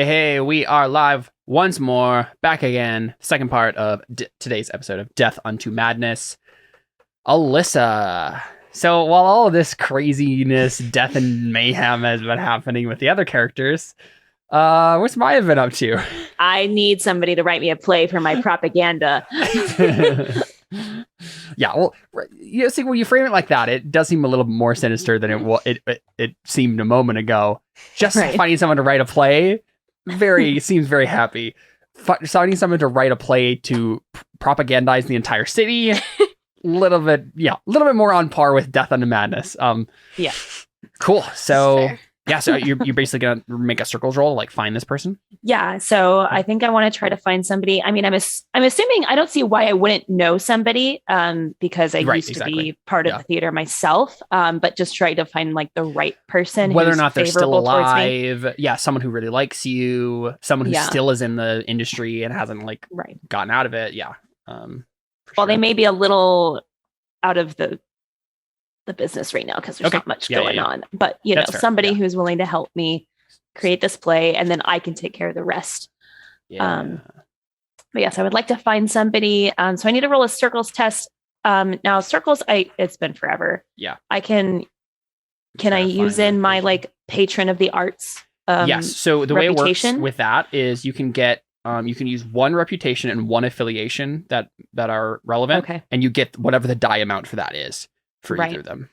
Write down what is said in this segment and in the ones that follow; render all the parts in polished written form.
Hey, we are live once more, back again. Second part of today's episode of Death Unto Madness. Alyssa. So while all of this craziness, death, and mayhem has been happening with the other characters, what's Maya been up to? I need somebody to write me a play for my propaganda. Yeah, well, you see, when you frame it like that, it does seem a little more sinister than it seemed a moment ago. Just Right. finding someone to write a play seems very happy. Finding someone to write a play to propagandize the entire city, little bit more on par with Death Unto Madness. Yeah. Cool. So Fair. yeah, so you're basically gonna make a circles roll, like find this person. Yeah. So I think I want to try to find somebody. I mean, I'm assuming I don't see why I wouldn't know somebody because I used to be part of the theater myself, but just try to find like the right person. Whether or who's not they're still favorable towards me. alive. Yeah, someone who really likes you, someone who still is in the industry and hasn't gotten out of it. Yeah. Well, they may be a little out of the business right now because there's not much going on, but somebody who's willing to help me create this play, and then I can take care of the rest. But yes, I would like to find somebody. So I need to roll a circles test. Now circles, it's been forever. Yeah. Can I use in my patron of the arts? Yes. So the reputation? way it works with that is you can get you can use one reputation and one affiliation that are relevant, and you get whatever the die amount for that is for either of them.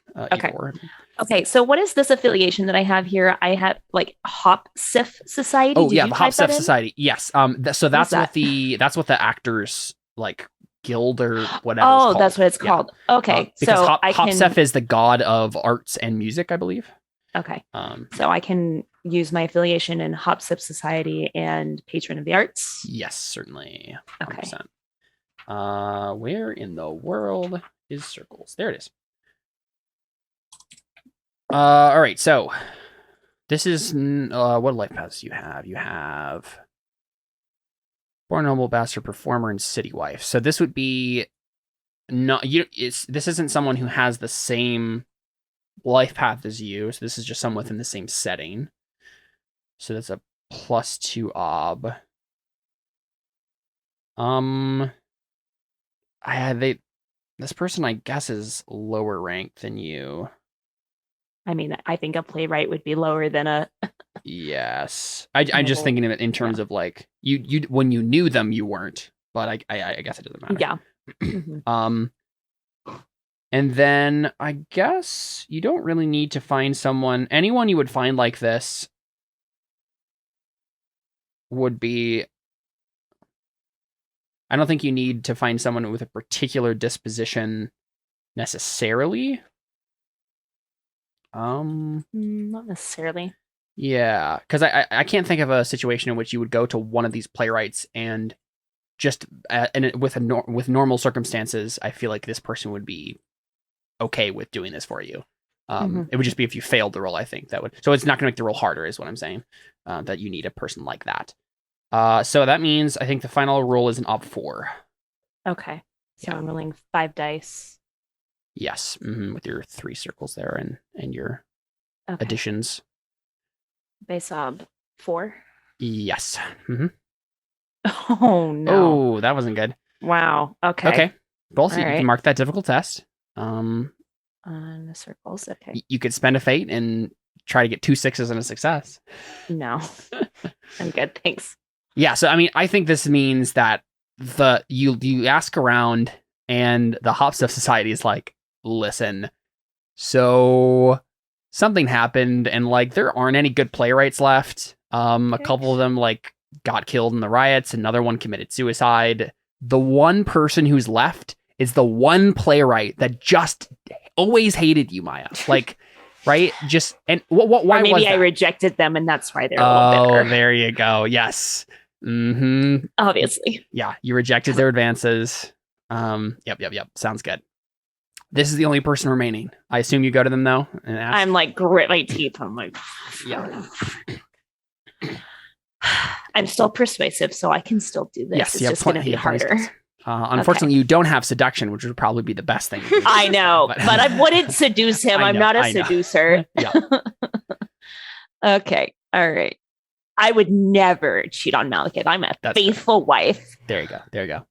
Okay. So what is this affiliation that I have here? I have Hop Sif Society. Oh, yeah, the Hop Sif Society. Yes. So that's what the actors guild or whatever. Oh, that's what it's called. Okay. Because so Hop Sif is the god of arts and music, I believe. Okay. So I can use my affiliation in Hop Sip Society and Patron of the Arts. Yes, certainly. 100%. Okay. Where in the world is circles? There it is. All right. So this is what life paths you have. You have born noble bastard performer and city wife. So this would be this isn't someone who has the same life path as you, so this is just someone within the same setting. So that's a +2 ob. This person, I guess, is lower ranked than you. I mean, I think a playwright would be lower than a. Yes, I'm just thinking of it in terms of you when you knew them, you weren't, but I guess it doesn't matter. Yeah. And then I guess you don't really need to find anyone you would find like this would be, I don't think you need to find someone with a particular disposition necessarily. Not necessarily. Yeah, because I can't think of a situation in which you would go to one of these playwrights and just with normal circumstances, I feel like this person would be okay with doing this for you. It would just be if you failed the role, I think that would. So it's not going to make the role harder, is what I'm saying. That you need a person like that. So that means I think the final roll is an op 4. Okay. So I'm rolling 5 dice. Yes, with your 3 circles there and your additions. Base ob 4. Yes. Oh no! Oh, that wasn't good. Wow. Okay. Okay. Both you can mark that difficult test. On the circles. Okay. You could spend a fate and try to get 2 6s and a success. No, I'm good. Thanks. Yeah. So I mean, I think this means that you ask around, and the Hop Stuff Society is like, listen, so something happened, and there aren't any good playwrights left. A couple of them got killed in the riots. Another one committed suicide. The one person who's left is the one playwright that just always hated you, Maya. Right? Just and why? Or maybe was I rejected them, and that's why they're a little bitter. Oh, there you go. Yes. Obviously. Yeah, you rejected their advances. Yep. Sounds good. This is the only person remaining. I assume you go to them though and ask. I'm grit my teeth. I'm yeah. I'm still persuasive, so I can still do this. Yes, it's just going to be harder. Unfortunately, you don't have seduction, which would probably be the best thing. I know, but I wouldn't seduce him. I'm not a seducer. Yeah. Okay. All right. I would never cheat on Malekith. I'm a faithful wife. There you go.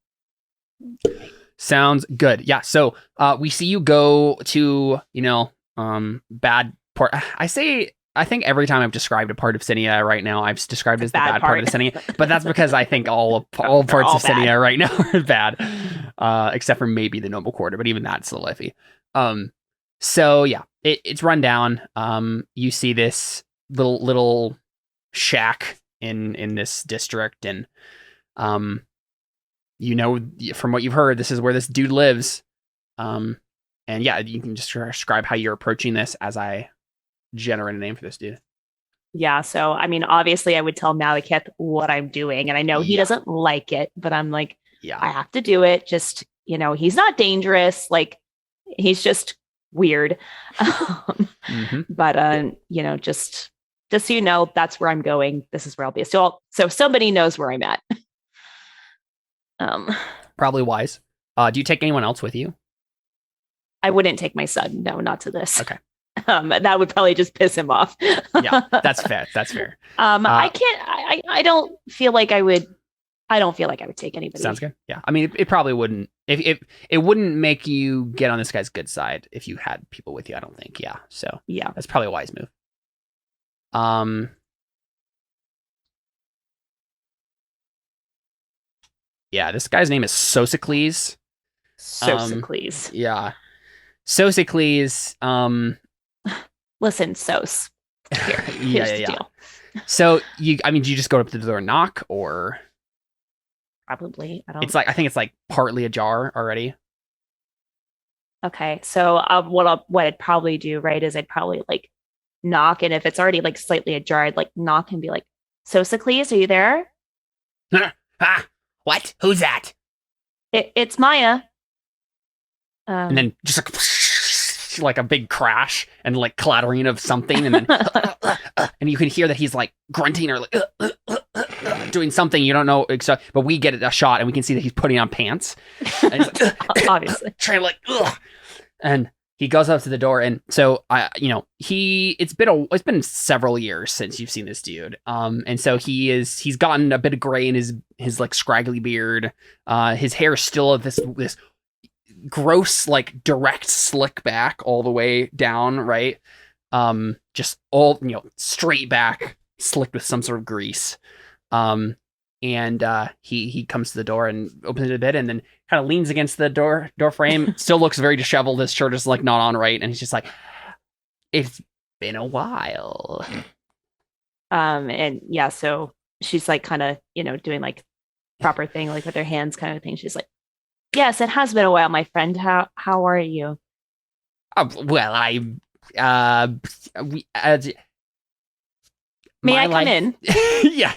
Sounds good. Yeah. So we see you go to, bad part. I think every time I've described a part of Sinia right now, I've described it as the bad part of Sinia, but that's because I think all parts of Sinia right now are bad, except for maybe the Noble Quarter, but even that's a little iffy. So yeah, it's run down. You see this little shack in this district, and from what you've heard, this is where this dude lives. And yeah, you can just describe how you're approaching this as I generate a name for this dude. Yeah, so I mean, obviously I would tell Malekith what I'm doing, and I know he doesn't like it, but I'm like, I have to do it. Just, he's not dangerous, like he's just weird. But just so you know, that's where I'm going. This is where I'll be. So somebody knows where I'm at. Probably wise. Do you take anyone else with you? I wouldn't take my son. No, not to this. Okay. That would probably just piss him off. Yeah, that's fair. I don't feel like I would take anybody. Sounds good. Yeah. I mean, it probably wouldn't, if it wouldn't make you get on this guy's good side if you had people with you, I don't think. Yeah. So yeah, that's probably a wise move. Yeah, this guy's name is Sosicles. Yeah. Sosicles. Listen, Sos. Here's the deal. So do you just go up to the door and knock, or probably? I think it's like partly ajar already. Okay, so what I'd probably do, right, is I'd probably like knock, and if it's already like slightly ajar, I'd like knock and be like, Sosicles, are you there? What? Who's that? It's Maya. And then just like a big crash and like clattering of something, and then and you can hear that he's like grunting or like doing something you don't know. But we get a shot and we can see that he's putting on pants. And he's like, obviously trying to like, and he goes up to the door, and so it's been several years since you've seen this dude. And so he's gotten a bit of gray in his like scraggly beard. His hair is still this gross, like direct slick back all the way down, right? Just all, straight back, slicked with some sort of grease. And he comes to the door and opens it a bit, and then kind of leans against the door frame. Still looks very disheveled. His shirt is like not on right, and he's just like, "It's been a while." And yeah, so she's like kind of doing like proper thing, like with her hands kind of thing. She's like, "Yes, it has been a while, my friend. How are you?" Well, May I come in? Yeah,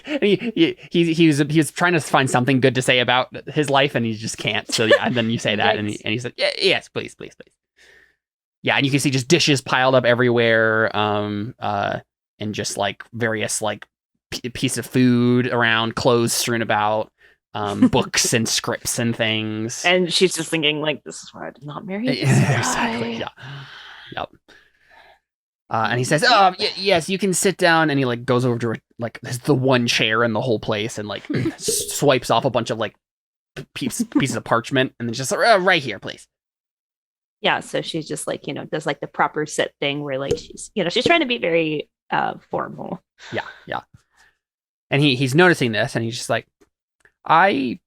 he was trying to find something good to say about his life, and he just can't. So yeah, and then you say that, and he said, "Yeah, yes, please." Yeah, and you can see just dishes piled up everywhere, and just like various like piece of food around, clothes strewn about, books and scripts and things. And she's just thinking like, "This is why I did not marry this guy." Exactly. Yeah. Yep. And he says, yes, you can sit down. And he like goes over to like the one chair in the whole place and like swipes off a bunch of like pieces of parchment, and then just right here, please. Yeah. So she's just like, does like the proper sit thing where like she's trying to be very formal. Yeah. Yeah. And he's noticing this, and he's just like, I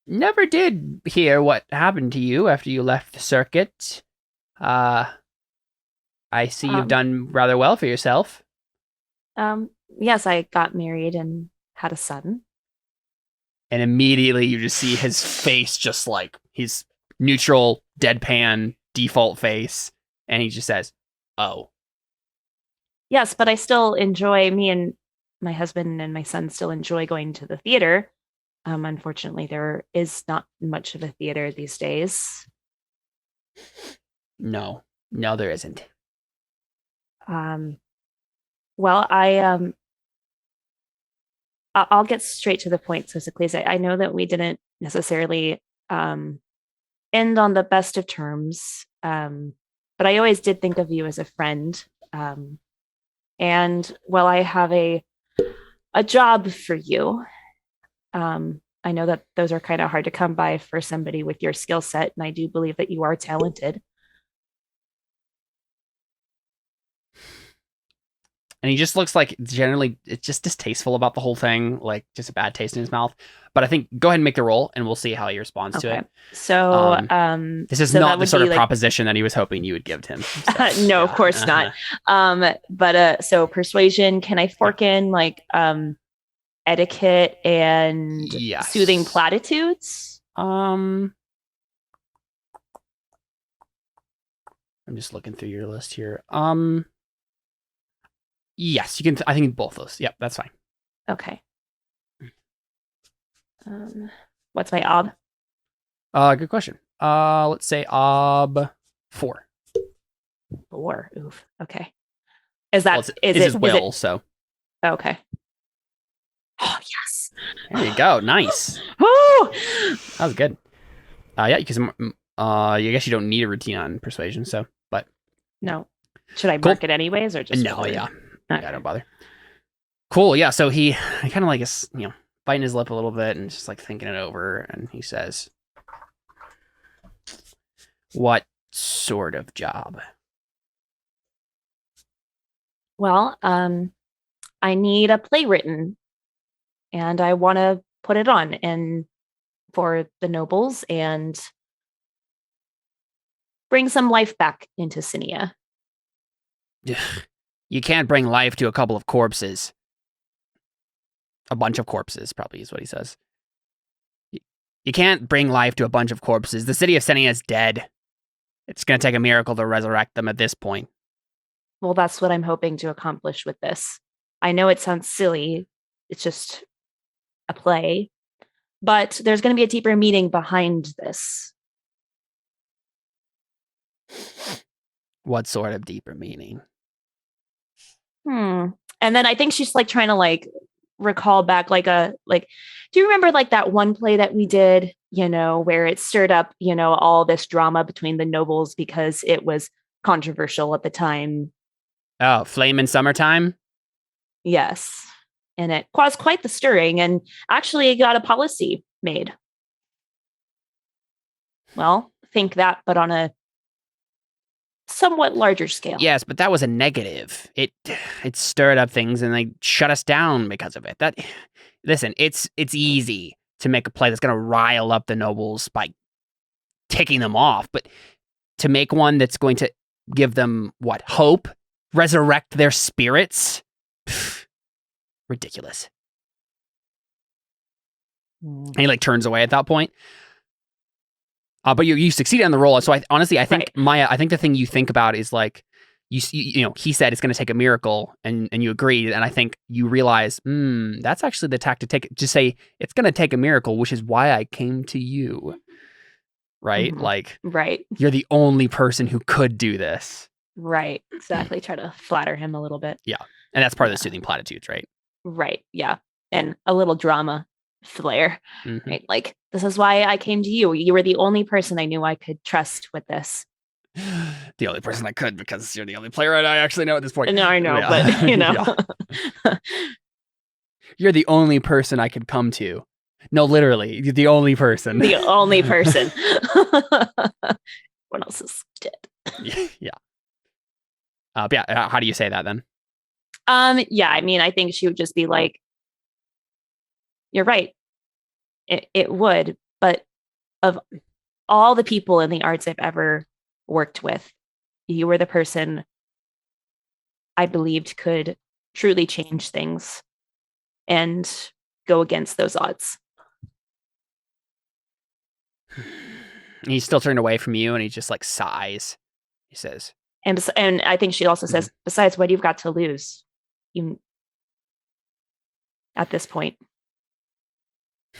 never did hear what happened to you after you left the circuit. I see you've done rather well for yourself. Yes, I got married and had a son. And immediately you just see his face, just like his neutral, deadpan, default face. And he just says, "Oh." Yes, but I still enjoy, me and my husband and my son still enjoy going to the theater. Unfortunately, there is not much of a theater these days. No, there isn't. Well, I'll get straight to the point, Sosicles. I know that we didn't necessarily end on the best of terms, but I always did think of you as a friend. And while I have a a job for you. I know that those are kind of hard to come by for somebody with your skill set, and I do believe that you are talented. And he just looks like generally it's just distasteful about the whole thing, like just a bad taste in his mouth. But I think go ahead and make the roll, and we'll see how he responds to it. So, this is not the sort of proposition that he was hoping you would give him. So, no, of course not. But so persuasion. Can I fork in like etiquette and soothing platitudes? I'm just looking through your list here. Yes, you can. I think both those. Yep, that's fine. Okay. What's my ob? Good question. Let's say ob 4. 4. Oof. Okay. Is that is his will? So. Okay. Oh yes. There you go. Nice. Woo! That was good. Yeah, because I guess you don't need a routine on persuasion. So, but no. Should I mark it anyways, or just no? Yeah. Okay. Yeah, don't bother. Cool. Yeah. So he kind of like is, biting his lip a little bit and just like thinking it over, and he says, "What sort of job?" Well, I need a play written, and I want to put it on and for the nobles and bring some life back into Sinia. You can't bring life to a couple of corpses. A bunch of corpses, probably is what he says. You can't bring life to a bunch of corpses. The city of Sinia is dead. It's going to take a miracle to resurrect them at this point. Well, that's what I'm hoping to accomplish with this. I know it sounds silly. It's just a play. But there's going to be a deeper meaning behind this. What sort of deeper meaning? And then I think she's like trying to like recall back do you remember like that one play that we did, where it stirred up, all this drama between the nobles because it was controversial at the time? Oh, Flame in Summertime? Yes. And it caused quite the stirring, and actually got a policy made. Well, think that, but on a somewhat larger scale. Yes, but that was a negative. It stirred up things and they shut us down because of it. Listen, it's easy to make a play that's going to rile up the nobles by ticking them off, but to make one that's going to give them hope, resurrect their spirits, ridiculous. And he turns away at that point. But you succeeded on the roll. So I think right. Maya, I think the thing you think about is he said it's going to take a miracle, and you agreed, and I think you realize that's actually the tack to take. Just say it's going to take a miracle, which is why I came to you. Right? Mm-hmm. Right. You're the only person who could do this. Right. Exactly. Try to flatter him a little bit. Yeah. And that's part of the soothing platitudes, right? Right. Yeah. And a little drama flair. Mm-hmm. Right? This is why I came to you. You were the only person I knew I could trust with this. The only person I could, because you're the only player I actually know at this point. No, I know, but You're the only person I could come to. No, literally, you're the only person. The only person. Everyone else is dead. Yeah. How do you say that then? Yeah, I mean, I think she would just be like, you're right. It would, but of all the people in the arts I've ever worked with, you were the person I believed could truly change things and go against those odds. He's still turned away from you, and he just sighs. He says, and I think she also says, besides, what you've got to lose, you at this point.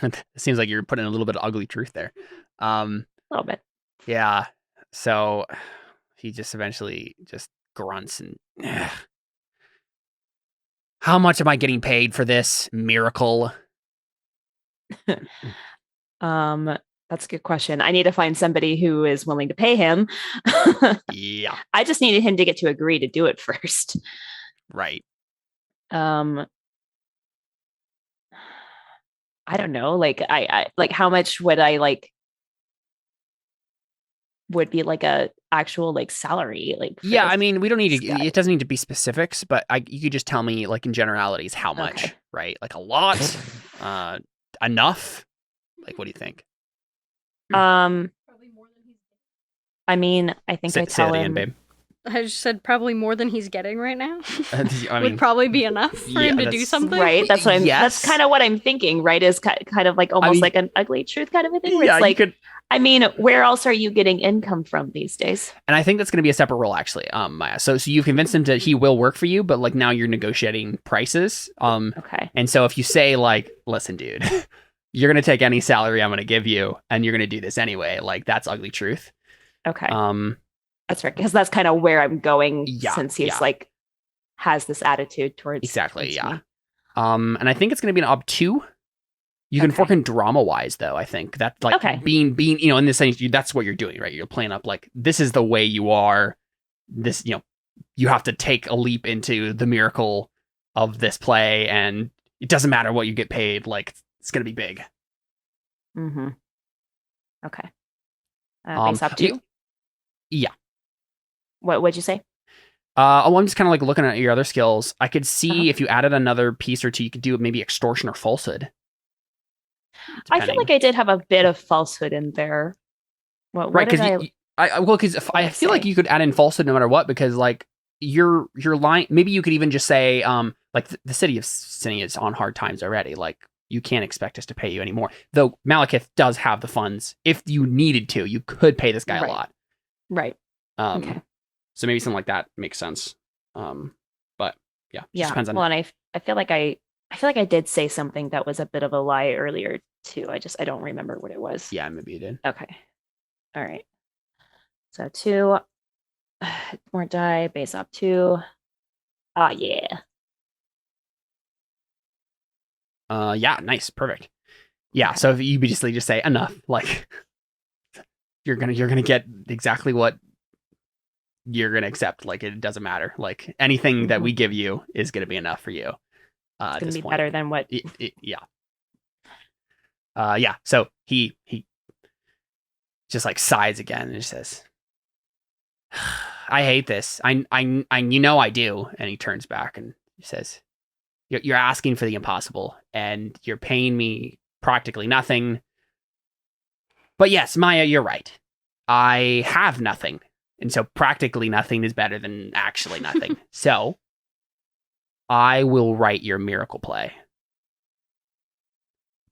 It seems like you're putting a little bit of ugly truth there. A little bit. Yeah. So he just eventually just grunts and how much am I getting paid for this miracle? That's a good question. I need to find somebody who is willing to pay him. Yeah. I just needed him to get to agree to do it first. Right. I don't know, like I like how much would I like would be like a actual like salary like yeah, I mean, we don't need to, it doesn't need to be specifics, but you could just tell me like in generalities how much, right? Like a lot, enough. Like, what do you think? I mean, I think I tell him, babe. I just said probably more than he's getting right now. I mean, would probably be enough for him to do something. Right. That's what that's kind of what I'm thinking, right? Is kind of like almost like an ugly truth kind of a thing. Where it's like, I mean, where else are you getting income from these days? And I think that's going to be a separate role, actually, Maya. So you've convinced him he will work for you, but like now you're negotiating prices. Okay. And so if you say like, listen, dude, you're going to take any salary I'm going to give you, and you're going to do this anyway, like that's ugly truth. Okay. That's right, because that's kind of where I'm going since he's like has this attitude towards exactly. Me. And I think it's going to be an obtuse. You can fork in drama wise, though. I think that like being in this sense, that's what you're doing, right? You're playing up like this is the way you are. This you have to take a leap into the miracle of this play, and it doesn't matter what you get paid. Like it's going to be big. Mm-hmm. Okay. Base up to. Yeah. What'd you say? I'm just kind of like looking at your other skills. I could see if you added another piece or two, you could do maybe extortion or falsehood. Depending. I feel like I did have a bit of falsehood in there. What because I feel like you could add in falsehood no matter what, because like your line, maybe you could even just say like the city of Sinia is on hard times already. Like you can't expect us to pay you anymore. Though Malekith does have the funds. If you needed to, you could pay this guy a lot. Right. Okay. So maybe something like that makes sense. But yeah. Depends on. Well, and I feel like I did say something that was a bit of a lie earlier too. I don't remember what it was. Yeah, maybe you did. Okay. All right. So 2 more die, base up 2. Yeah. Yeah, nice, perfect. Yeah, so if you basically just say enough, like you're gonna get exactly what you're gonna accept. Like it doesn't matter. Like anything that we give you is gonna be enough for you. It's gonna be better than what. Yeah. Yeah. So he just like sighs again and says, "I hate this. I I do." And he turns back and he says, "You're asking for the impossible, and you're paying me practically nothing. But yes, Maya, you're right. I have nothing. And so practically nothing is better than actually nothing. So I will write your miracle play.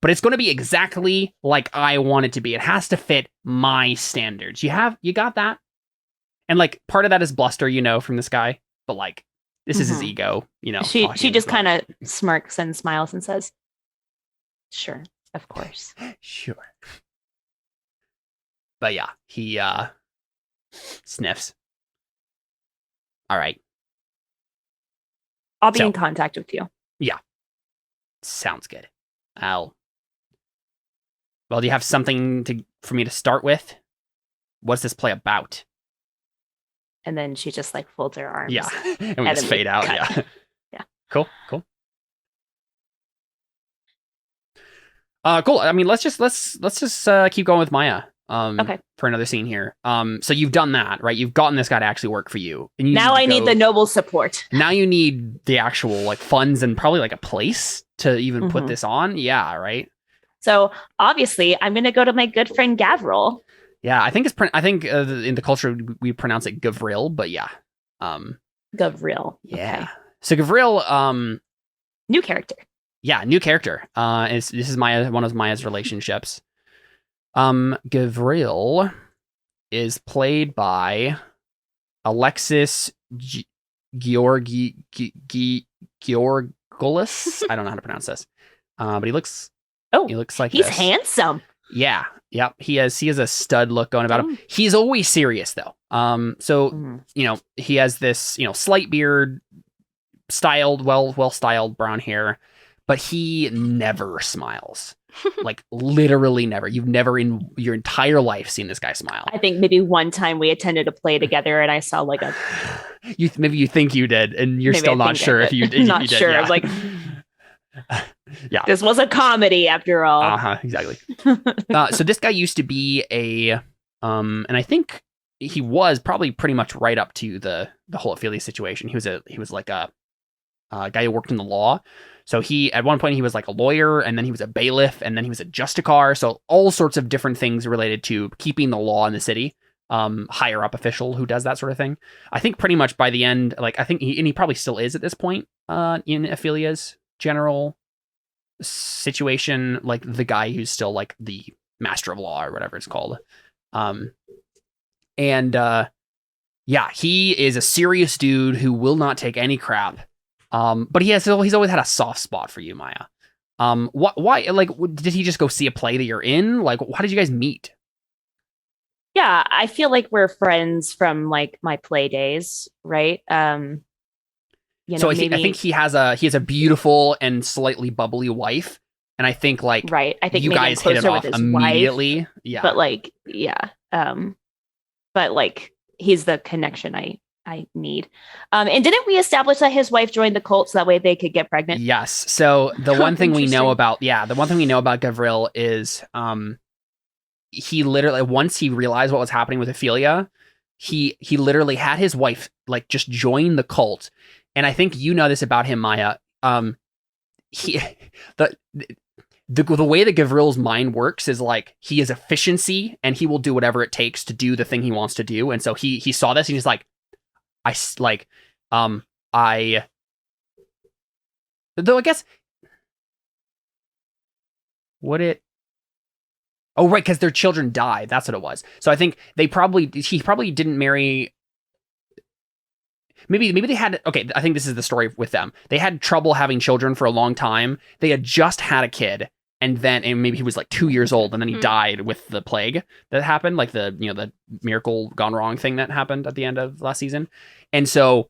But it's going to be exactly like I want it to be. It has to fit my standards. You got that? And like part of that is bluster, from this guy. But like this is his ego, She just kind of smirks and smiles and says, "Sure, of course." Sure. But yeah, he sniffs. All right. I'll be in contact with you. Yeah. Sounds good. Well, do you have something for me to start with? What's this play about? And then she just like folds her arms. Yeah. And we just fade out. Yeah. Yeah. Cool. Cool. I mean, let's just keep going with Maya. Okay. For another scene here. So you've done that, right? You've gotten this guy to actually work for you. And now I need the noble support. Now you need the actual like funds and probably like a place to even put this on. Yeah, right. So obviously, I'm going to go to my good friend Gavriel. Yeah, I think in the culture we pronounce it Gavriel, but yeah. Gavriel. Yeah. Okay. So Gavriel, new character. Yeah, new character. This is one of Maya's relationships. Gavriel is played by Alexis Georgoulis. I don't know how to pronounce this. But he looks like he's handsome. Yeah. Yep. He has a stud look going about him. He's always serious though. He has this, slight beard, styled, well styled brown hair, but he never smiles. Like literally never. You've never in your entire life seen this guy smile. I think maybe one time we attended a play together and I saw like a maybe you think you did and you're still not sure if you did. Not sure. Yeah. Like Yeah. This was a comedy after all. Exactly. So this guy used to be and I think he was probably pretty much right up to the whole Ophelia situation. He was like a guy who worked in the law. So at one point he was like a lawyer, and then he was a bailiff, and then he was a justicar. So all sorts of different things related to keeping the law in the city. Higher up official who does that sort of thing. I think pretty much by the end, like I think he probably still is at this point in Ophelia's general situation, like the guy who's still like the master of law or whatever it's called. Yeah, he is a serious dude who will not take any crap. But he's always had a soft spot for you, Maya. Why? Like, did he just go see a play that you're in? Like, how did you guys meet? Yeah, I feel like we're friends from like my play days, right? I think he has a beautiful and slightly bubbly wife, and I think like right. I think you guys hit it off immediately. Wife, yeah, but like but like he's the connection I need. And didn't we establish that his wife joined the cult so that way they could get pregnant? Yes. So the one thing we know about Gavriel is he literally, once he realized what was happening with Ophelia, he literally had his wife like just join the cult. And I think you know this about him, Maya. The way that Gavriel's mind works is like he is efficiency, and he will do whatever it takes to do the thing he wants to do. And so he saw this and he's like, though I guess oh right, because their children died. That's what it was. So I think he probably didn't marry. Maybe they had, okay, I think this is the story with them. They had trouble having children for a long time. They had just had a kid, and maybe he was like 2 years old, and then he died with the plague that happened, like the miracle gone wrong thing that happened at the end of last season. And so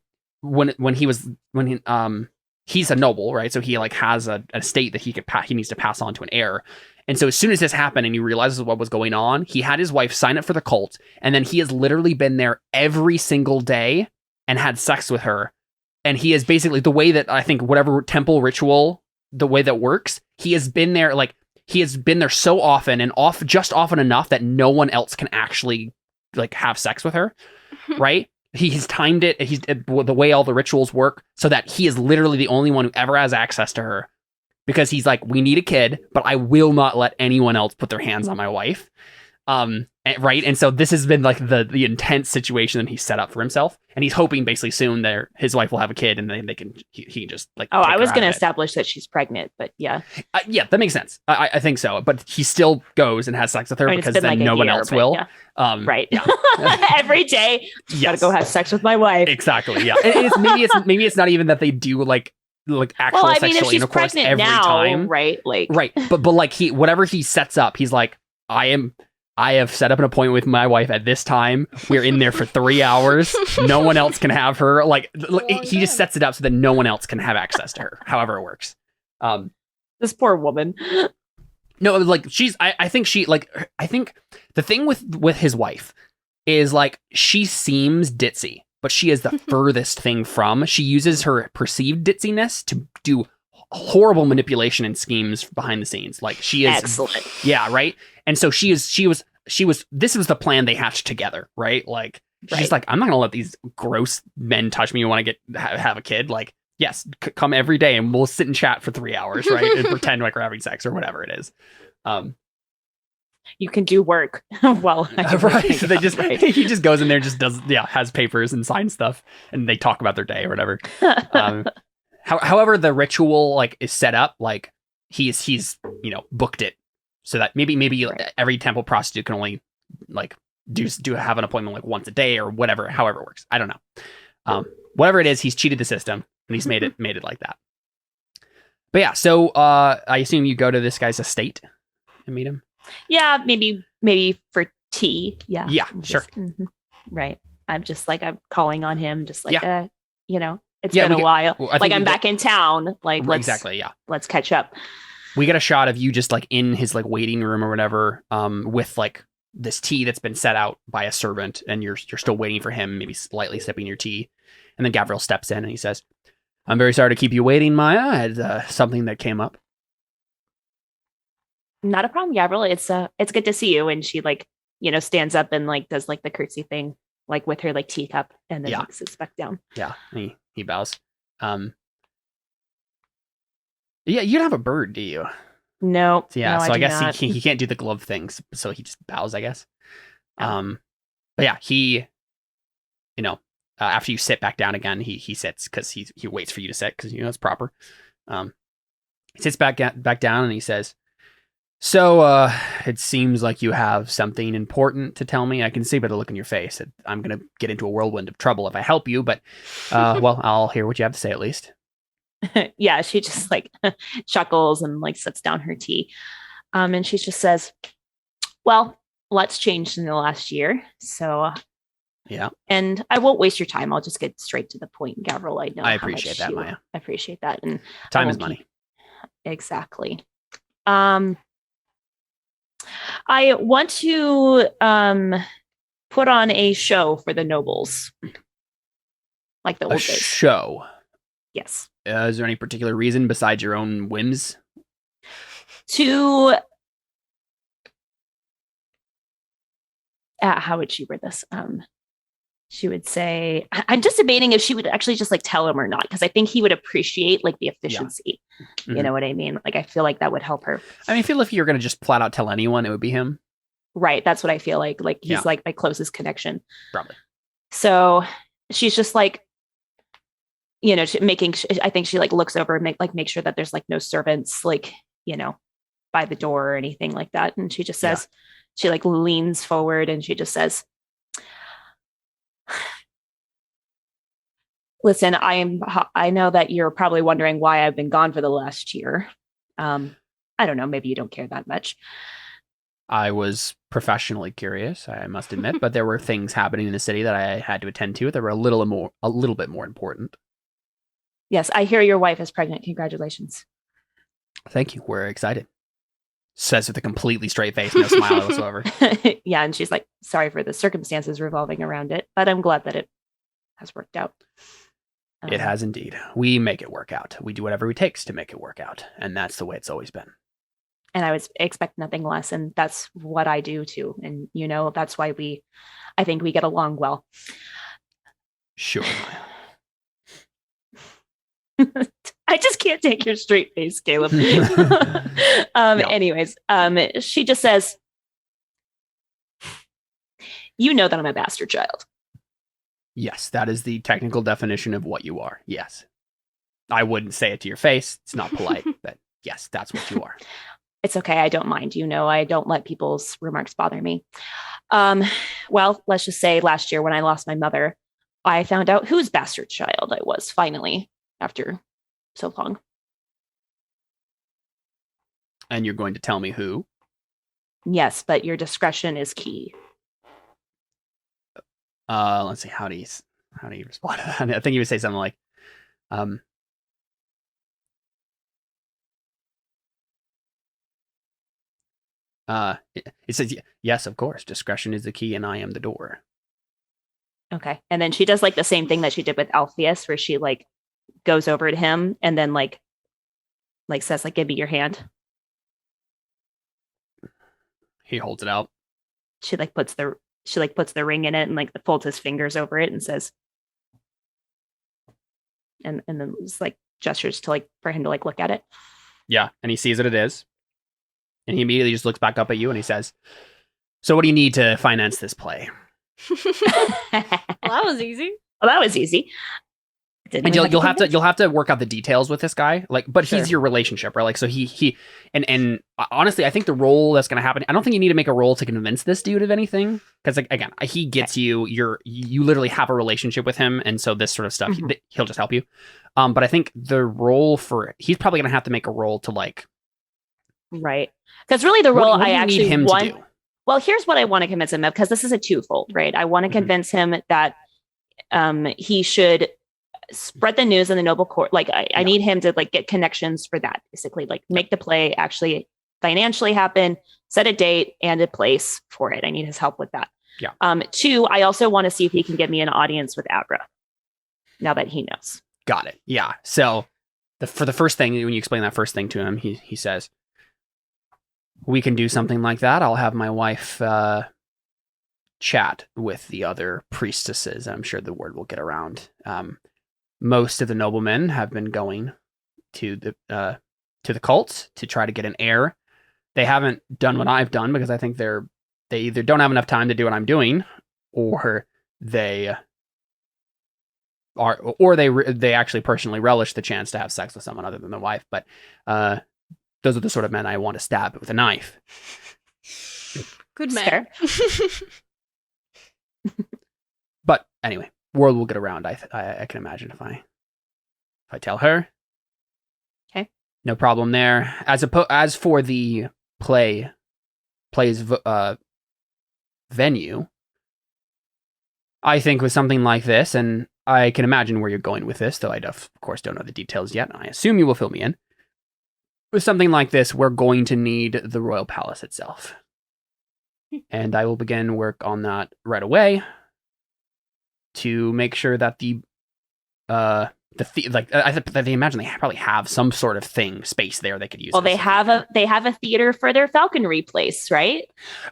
he's a noble, right? So he like has an estate that he needs to pass on to an heir. And so as soon as this happened and he realizes what was going on, he had his wife sign up for the cult, and then he has literally been there every single day and had sex with her. And he is basically, the way that I think whatever temple ritual, the way that works, he has been there so often and just often enough that no one else can actually like have sex with her, right? He's timed it. He's the way all the rituals work so that he is literally the only one who ever has access to her, because he's like, we need a kid, but I will not let anyone else put their hands on my wife. Right. And so this has been like the intense situation that he set up for himself. And he's hoping basically soon his wife will have a kid, and then he can just like. Oh, I was going to establish that she's pregnant, but yeah. Yeah, that makes sense. I think so. But he still goes and has sex with her because then like no one else will. Yeah. Right. Yeah. Every day. Gotta go have sex with my wife. Exactly. Yeah. And maybe it's not even that they do like actual sexual intercourse every time. Right. Like. Right. But like whatever he sets up, he's like, I have set up an appointment with my wife at this time. We're in there for 3 hours. No one else can have her. He just sets it up so that no one else can have access to her, however it works. This poor woman. No, like I think the thing with his wife is like, she seems ditzy, but she is the furthest thing from. She uses her perceived ditziness to do horrible manipulation and schemes behind the scenes. Like, she is excellent. Yeah, right. And so she was this was the plan they hatched together, right? Like, she's like, I'm not gonna let these gross men touch me when I have a kid. Like, yes, come every day and we'll sit and chat for 3 hours, right? And pretend like we're having sex or whatever it is. You can do work while right. So he just goes in there and just does has papers and signs stuff, and they talk about their day or whatever. However, the ritual like is set up, like he's booked it so that maybe every temple prostitute can only like have an appointment like once a day or whatever, however it works. I don't know. Whatever it is, he's cheated the system and he's made it like that. But yeah, so I assume you go to this guy's estate and meet him. Yeah, maybe for tea. Yeah. Yeah, sure. Right. I'm calling on him, just like it's been a while. Like, I'm back in town. Like, exactly. Yeah. Let's catch up. We get a shot of you just like in his like waiting room or whatever, with like this tea that's been set out by a servant, and you're still waiting for him, maybe slightly sipping your tea. And then Gavriel steps in and he says, "I'm very sorry to keep you waiting, Maya. I had something that came up." Not a problem, Gabriel. It's good to see you. And she like, stands up and like does like the curtsy thing, like with her like teacup, and then like sits back down. Yeah, he bows. Yeah, you don't have a bird, do you? No. Yeah, no, so I guess he can't do the glove things, so he just bows, I guess. Oh. But yeah, he, after you sit back down again, he sits because he waits for you to sit because it's proper. He sits back down and he says, "So, it seems like you have something important to tell me. I can see by the look in your face that I'm gonna get into a whirlwind of trouble if I help you, but well, I'll hear what you have to say at least." Yeah, she just like chuckles and like sets down her tea. And she just says, "Well, lots changed in the last year. So yeah. And I won't waste your time. I'll just get straight to the point, Gavriel. I know. I appreciate that, Maya. I appreciate that. And time is money. Exactly. I want to put on a show for the nobles. Like the old days. Show. Yes. Is there any particular reason besides your own whims? How would she word this? She would say, I'm just debating if she would actually just like tell him or not, because I think he would appreciate like the efficiency. Yeah. You know what I mean? Like, I feel like that would help her. I mean, I feel if you're going to just flat out tell anyone, it would be him. Right. That's what I feel like. Like, he's like my closest connection. Probably. So she's just like, I think she like looks over and make sure that there's like no servants, like, by the door or anything like that. And she just says, she like leans forward and she just says, "Listen, I know that you're probably wondering why I've been gone for the last year. I don't know, maybe you don't care that much." I was professionally curious, I must admit, but there were things happening in the city that I had to attend to that were a little bit more important. Yes, I hear your wife is pregnant. Congratulations. Thank you. We're excited. Says with a completely straight face, no smile whatsoever. Yeah, and she's like, "Sorry for the circumstances revolving around it, but I'm glad that it has worked out." It has indeed. We make it work out. We do whatever it takes to make it work out. And that's the way it's always been. And I would expect nothing less. And that's what I do too. And, that's why I think we get along well. Sure. I just can't take your straight face, Caleb. Anyways, she just says, "You know that I'm a bastard child." Yes, that is the technical definition of what you are. Yes. I wouldn't say it to your face. It's not polite, but yes, that's what you are. It's okay. I don't mind. I don't let people's remarks bother me. Well, let's just say last year when I lost my mother, I found out whose bastard child I was finally after so long. And you're going to tell me who? Yes, but your discretion is key. Let's see. How do you respond to that? I think you would say something like, it says, "Yes, of course. Discretion is the key and I am the door." Okay. And then she does like the same thing that she did with Alpheus, where she like goes over to him and then like says like, "Give me your hand." He holds it out. She puts the ring in it and like folds his fingers over it and says, and then just like gestures to like for him to like look at it. Yeah, and he sees that it is. And he immediately just looks back up at you and he says, "So what do you need to finance this play?" Well, that was easy. Well, that was easy. And you'll have to work out the details with this guy, but sure. He's your relationship, right? Like, so he and honestly, I think the role that's going to happen, I don't think you need to make a role to convince this dude of anything, because like, again, he gets you. You literally have a relationship with him, and so this sort of stuff, he'll just help you. But I think the role he's probably going to have to make a role to like, right? Because really, the role what I actually need him want. To do? Well, here's what I want to convince him of, because this is a twofold, right? I want to convince him that he should spread the news in the noble court. Like I need him to like get connections for that, basically, like make the play actually financially happen, set a date and a place for it. I need his help with that. Yeah. 2, I also want to see if he can get me an audience with Abra now that he knows. Got it. Yeah. So for the first thing, when you explain that first thing to him, he says, we can do something like that. I'll have my wife chat with the other priestesses. I'm sure the word will get around. Most of the noblemen have been going to the cults to try to get an heir. They haven't done what I've done because I think they either don't have enough time to do what I'm doing, or they actually personally relish the chance to have sex with someone other than the wife. But those are the sort of men I want to stab with a knife. Good man. But anyway, word will get around. I can imagine if I tell her. Okay. No problem there. As for the play's venue, I think with something like this, and I can imagine where you're going with this, though I of course don't know the details yet, and I assume you will fill me in. With something like this, we're going to need the royal palace itself. And I will begin work on that right away to make sure that I they imagine they probably have some sort of space there they could use. Well, they have a theater for their falconry place, right?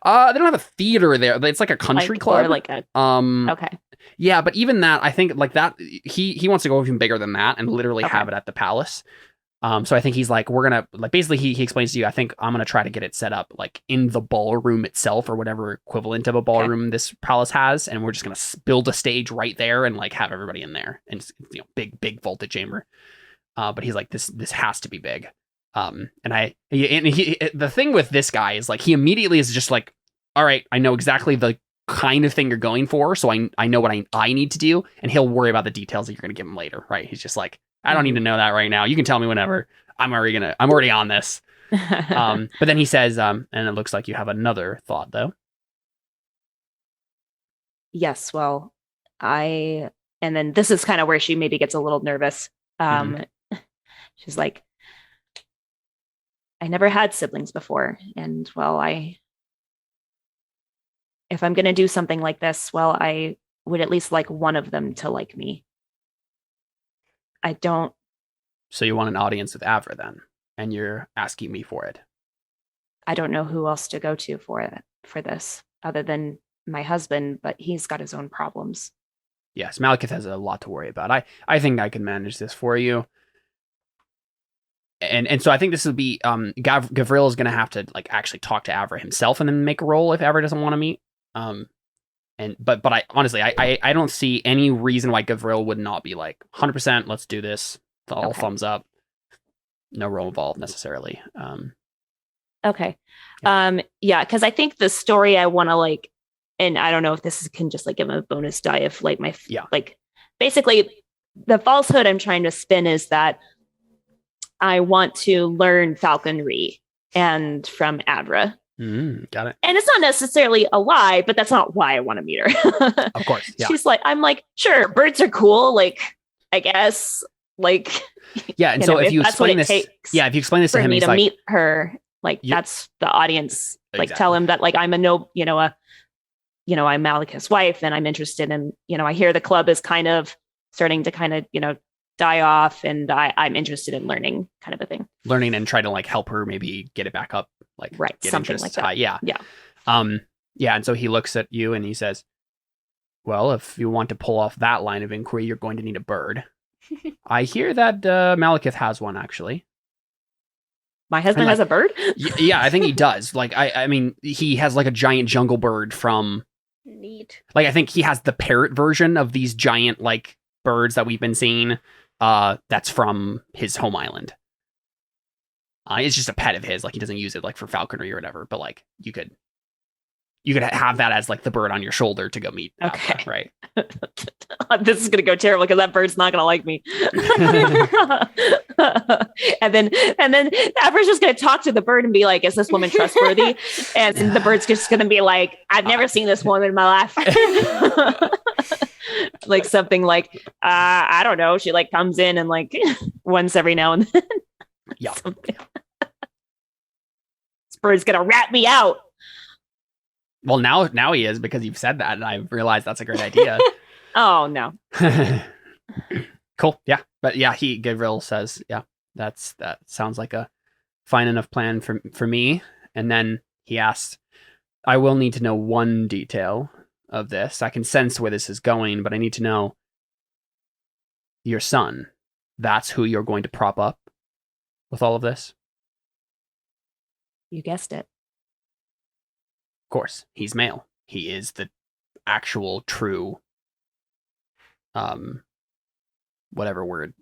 They don't have a theater there. It's like a country club. Or like a okay. Yeah, but even that, I think like that he wants to go even bigger than that and literally have it at the palace. So I think he's like, we're gonna like basically he explains to you, I think I'm gonna try to get it set up like in the ballroom itself or whatever equivalent of a ballroom this palace has, and we're just gonna build a stage right there and like have everybody in there, and big vaulted chamber. But he's like, this has to be big. And the thing with this guy is like he immediately is just like, all right, I know exactly the kind of thing you're going for, so I know what I need to do, and he'll worry about the details that you're gonna give him later, right? He's just like, I don't need to know that right now. You can tell me whenever. I'm already on this. But then he says, and it looks like you have another thought though. Yes, well, and then this is kind of where she maybe gets a little nervous. She's like, I never had siblings before, and well, if I'm going to do something like this, well, I would at least like one of them to like me. I don't. So you want an audience with Avra then, and you're asking me for it. I don't know who else to go to for this other than my husband, but he's got his own problems. Yes, Malekith has a lot to worry about. I think I can manage this for you. And so I think this will be Gavriel is going to have to like actually talk to Avra himself and then make a roll if Avra doesn't want to meet. But I honestly I don't see any reason why Gavriel would not be like 100%. Let's do this. All thumbs up. No roll involved necessarily. Okay. Yeah, because I think the story I want to like, and I don't know if this can just like give him a bonus die if like like basically the falsehood I'm trying to spin is that I want to learn falconry and from Avra. Got it. And it's not necessarily a lie, but that's not why I want to meet her. Of course. Yeah. I'm like, sure, birds are cool. Like, I guess, like, yeah. And so if you explain this, if you explain this to him, for me he's to like, meet her, like, that's the audience. Like, tell him that, like, I'm I'm Malekith's wife, and I'm interested in, I hear the club is kind of starting to die off, and I'm interested in learning, kind of a thing. Learning and try to like help her maybe get it back up, like get something like that. Yeah. And so he looks at you and he says, "Well, if you want to pull off that line of inquiry, you're going to need a bird. I hear that Malekith has one, actually. My husband has a bird? Yeah, I think he does. Like, I mean, he has like a giant jungle bird from. Neat. Like, I think he has the parrot version of these giant like birds that we've been seeing. That's from his home island. It's just a pet of his. Like, he doesn't use it like for falconry or whatever. But like, you could have that as like the bird on your shoulder to go meet. Okay, Avra, right? This is gonna go terrible because that bird's not gonna like me. and then Avra's just gonna talk to the bird and be like, "Is this woman trustworthy?" And the bird's just gonna be like, "I've never seen this woman in my life." Like something like, I don't know. She like comes in and like once every now and then. Yeah. This bird's gonna rat me out. Well, now he is, because you've said that, and I've realized that's a great idea. Oh no. Cool. Yeah. But yeah, Gavriel says, yeah, that sounds like a fine enough plan for me. And then he asks, I will need to know one detail of this. I can sense where this is going, but I need to know your son. That's who you're going to prop up with all of this? You guessed it. Of course, he's male. He is the actual true, whatever word,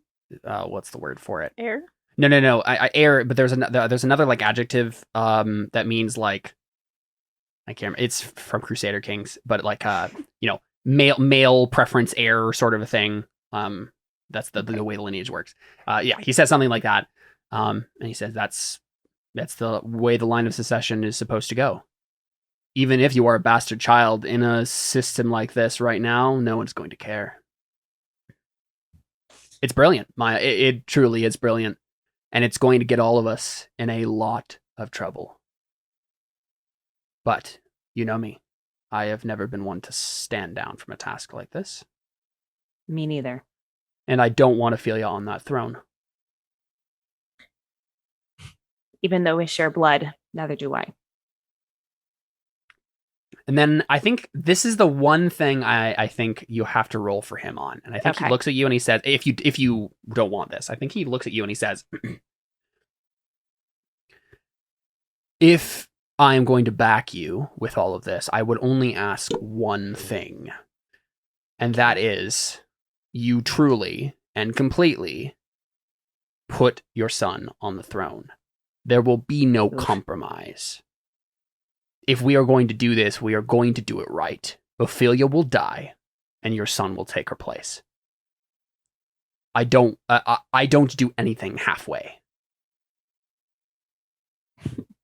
what's the word for it? Heir? No. I heir, but there's another like adjective, that means like, I can't remember. It's from Crusader Kings, but like, male preference heir sort of a thing. That's the way the lineage works. Yeah, he says something like that. And he says that's the way the line of succession is supposed to go. Even if you are a bastard child in a system like this right now, no one's going to care. It's brilliant, Maya. It truly is brilliant. And it's going to get all of us in a lot of trouble. But, you know me. I have never been one to stand down from a task like this. Me neither. And I don't want Ophelia on that throne. Even though we share blood, neither do I. And then I think this is the one thing I think you have to roll for him on. And I think he looks at you and he says, if you don't want this, I think he looks at you and he says, if I am going to back you with all of this, I would only ask one thing. And that is, you truly and completely put your son on the throne. There will be no compromise. If we are going to do this, we are going to do it right. Ophelia will die, and your son will take her place. I don't do anything halfway.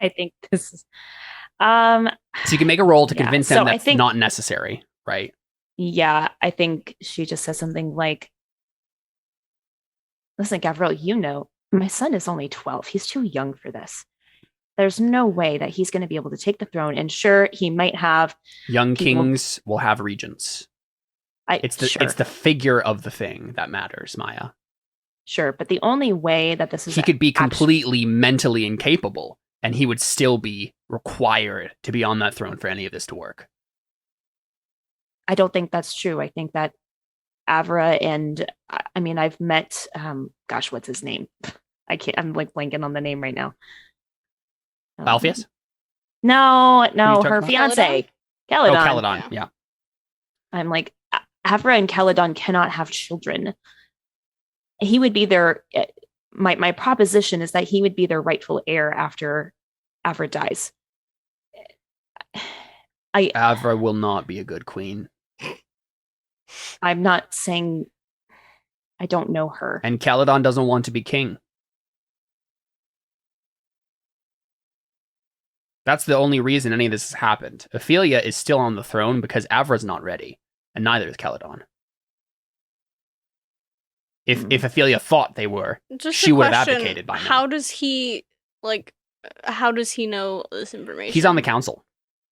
I think this is... So you can make a roll to convince them that's not necessary, right? Yeah, I think she just says something like, listen, Gavriel, my son is only 12. He's too young for this. There's no way that he's going to be able to take the throne. And sure, he might have... Young kings will have regents. It's the figure of the thing that matters, Maya. Sure, but the only way that this is... He could be completely mentally incapable, and he would still be required to be on that throne for any of this to work. I don't think that's true. I think that Avra and... I mean, I've met... what's his name? I'm like blanking on the name right now. Alpheus? No, her fiance. Caledon. Oh, Caledon, yeah. I'm like, Avra and Caledon cannot have children. He would be their... My proposition is that he would be their rightful heir after Avra dies. Avra will not be a good queen. I'm not saying... I don't know her. And Caledon doesn't want to be king. That's the only reason any of this has happened. Ophelia is still on the throne because Avra's not ready, and neither is Caledon. If Ophelia thought they were, she would have advocated by now. How does he know this information? He's on the council.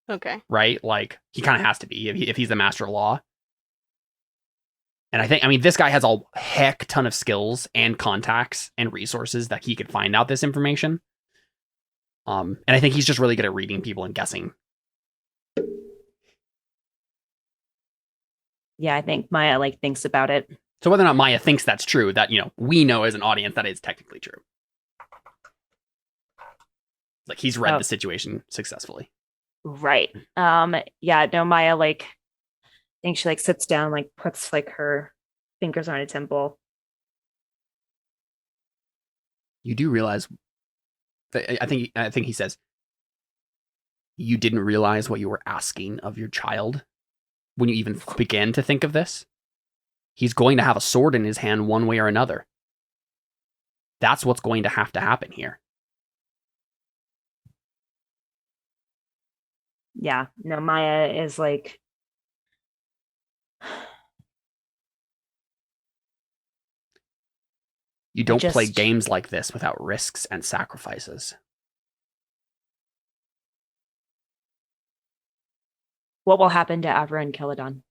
Okay. Right? Like, he kind of has to be if he's the master of law. And this guy has a heck ton of skills and contacts and resources that he could find out this information. And I think he's just really good at reading people and guessing. Yeah, I think Maya thinks about it. So whether or not Maya thinks that's true, that, we know as an audience that is technically true. Like, he's read the situation successfully. Right. Yeah, no, Maya, I think she sits down, puts her fingers on a temple. You do realize... I think he says, you didn't realize what you were asking of your child when you even began to think of this? He's going to have a sword in his hand one way or another. That's what's going to have to happen here. Yeah, no, Maya is You don't play games like this without risks and sacrifices. What will happen to Avra and Caledon?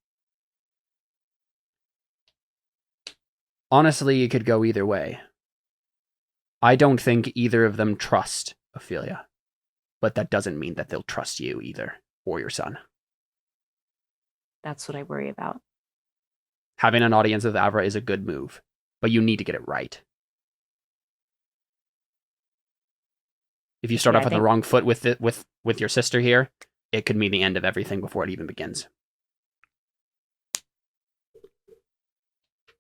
Honestly, it could go either way. I don't think either of them trust Ophelia. but that doesn't mean that they'll trust you either or your son. That's what I worry about. Having an audience with Avra is a good move, but you need to get it right. If you start off on the wrong foot with your sister here, it could mean the end of everything before it even begins.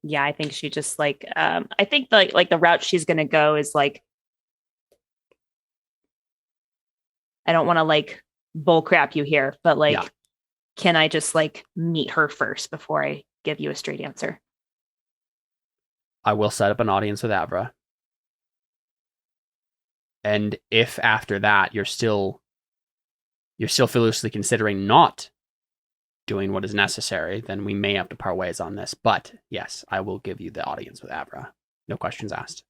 Yeah, I think she just like I think like the route she's gonna go is like, I don't want to like bull crap you here, but like, can I just like meet her first before I give you a straight answer? I will set up an audience with Avra. And if after that you're still foolishly considering not doing what is necessary, then we may have to part ways on this. But yes, I will give you the audience with Avra. No questions asked.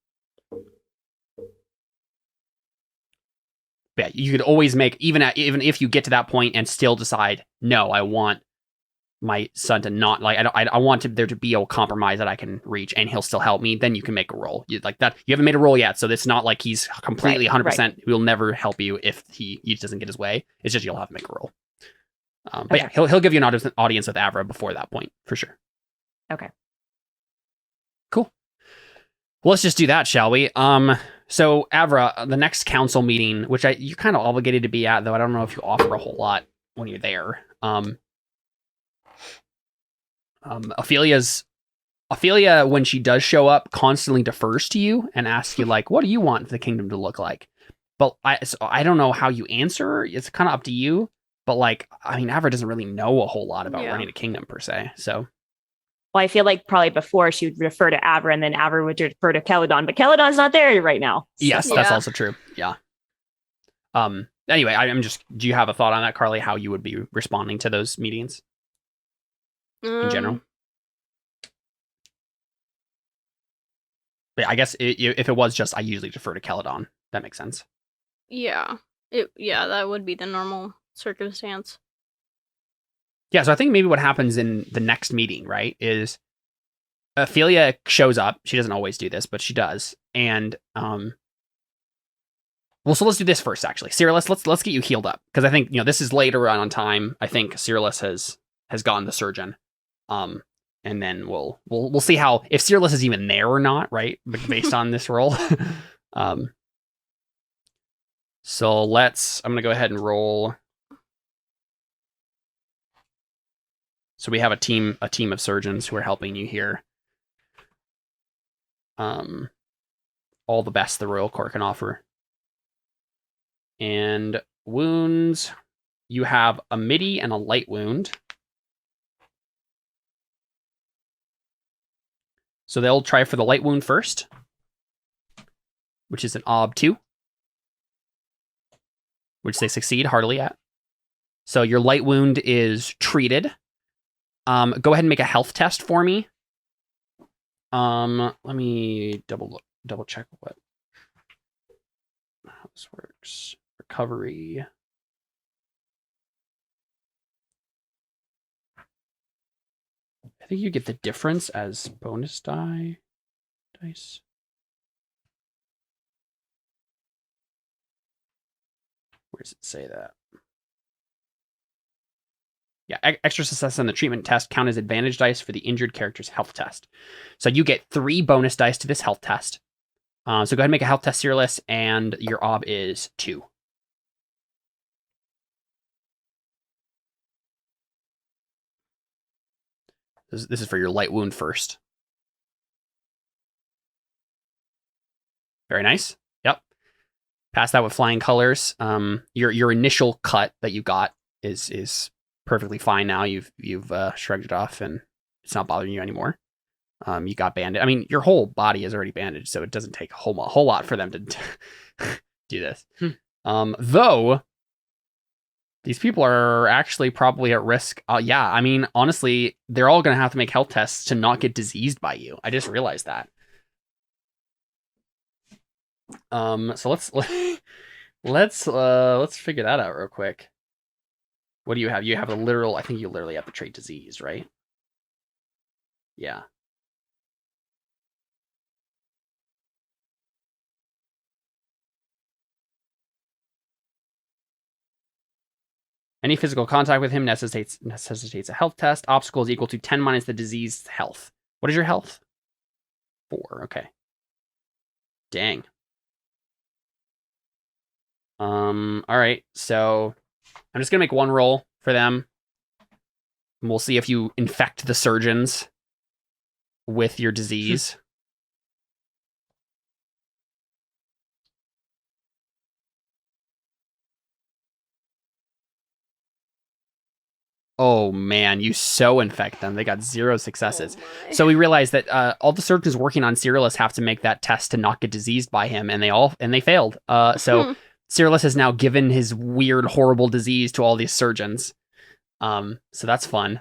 But yeah, you could always make, even if you get to that point and still decide, no, I want my son to not, like, I want there to be a compromise that I can reach and he'll still help me, then you can make a roll. Like that, you haven't made a roll yet, so it's not like he's completely 100%, he'll never help you if he doesn't get his way. It's just you'll have to make a roll. But yeah, he'll give you an audience with Avra before that point, for sure. Okay. Cool. Well, let's just do that, shall we? So Avra, the next council meeting, which you're kind of obligated to be at, though I don't know if you offer a whole lot when you're there. Ophelia, when she does show up, constantly defers to you and asks you, like, what do you want the kingdom to look like? But I don't know how you answer. It's kind of up to you. But like, I mean, Avra doesn't really know a whole lot about running a kingdom per se. So, well, I feel like probably before she would refer to Avra, and then Avra would refer to Caledon, but Caledon's not there right now. So. Yes, that's also true. Yeah. Anyway, do you have a thought on that, Carly? How you would be responding to those meetings in general? But I guess if it was just, I usually defer to Caledon. That makes sense. Yeah. That would be the normal circumstance. Yeah, so I think maybe what happens in the next meeting, right, is Ophelia shows up. She doesn't always do this, but she does. And well, so let's do this first, actually. Cyrillus, let's get you healed up, because I think this is later on time. I think Cyrillus has gotten the surgeon, and then we'll see how, if Cyrillus is even there or not, right, based on this roll. So I'm gonna go ahead and roll. So we have a team of surgeons who are helping you here. All the best the Royal Court can offer. And wounds, you have a midi and a light wound. So they'll try for the light wound first, which is an ob 2, which they succeed heartily at. So your light wound is treated. Go ahead and make a health test for me. Let me double check how this works. Recovery. I think you get the difference as bonus dice. Where does it say that? Yeah, extra success on the treatment test count as advantage dice for the injured character's health test. So you get 3 bonus dice to this health test. So go ahead and make a health test, Cyrillus, and your ob is 2. This is for your light wound first. Very nice. Yep. Pass that with flying colors. Your initial cut that you got is perfectly fine now. You've shrugged it off and it's not bothering you anymore. You got bandaged. I mean, your whole body is already bandaged, so it doesn't take a whole lot for them to do this. Though these people are actually probably at risk. Yeah, I mean, honestly, they're all going to have to make health tests to not get diseased by you. I just realized that. So let's figure that out real quick. What do you have? You have I think you literally have the trait disease, right? Yeah. Any physical contact with him necessitates a health test. Obstacle is equal to 10 minus the diseased health. What is your health? 4. Okay. Dang. All right. So I'm just gonna make one roll for them. And we'll see if you infect the surgeons with your disease. Oh man, you so infect them. They got 0 successes. So we realized that all the surgeons working on Cyrillus have to make that test to not get diseased by him, and they failed. So Cyrillus has now given his weird, horrible disease to all these surgeons. So that's fun.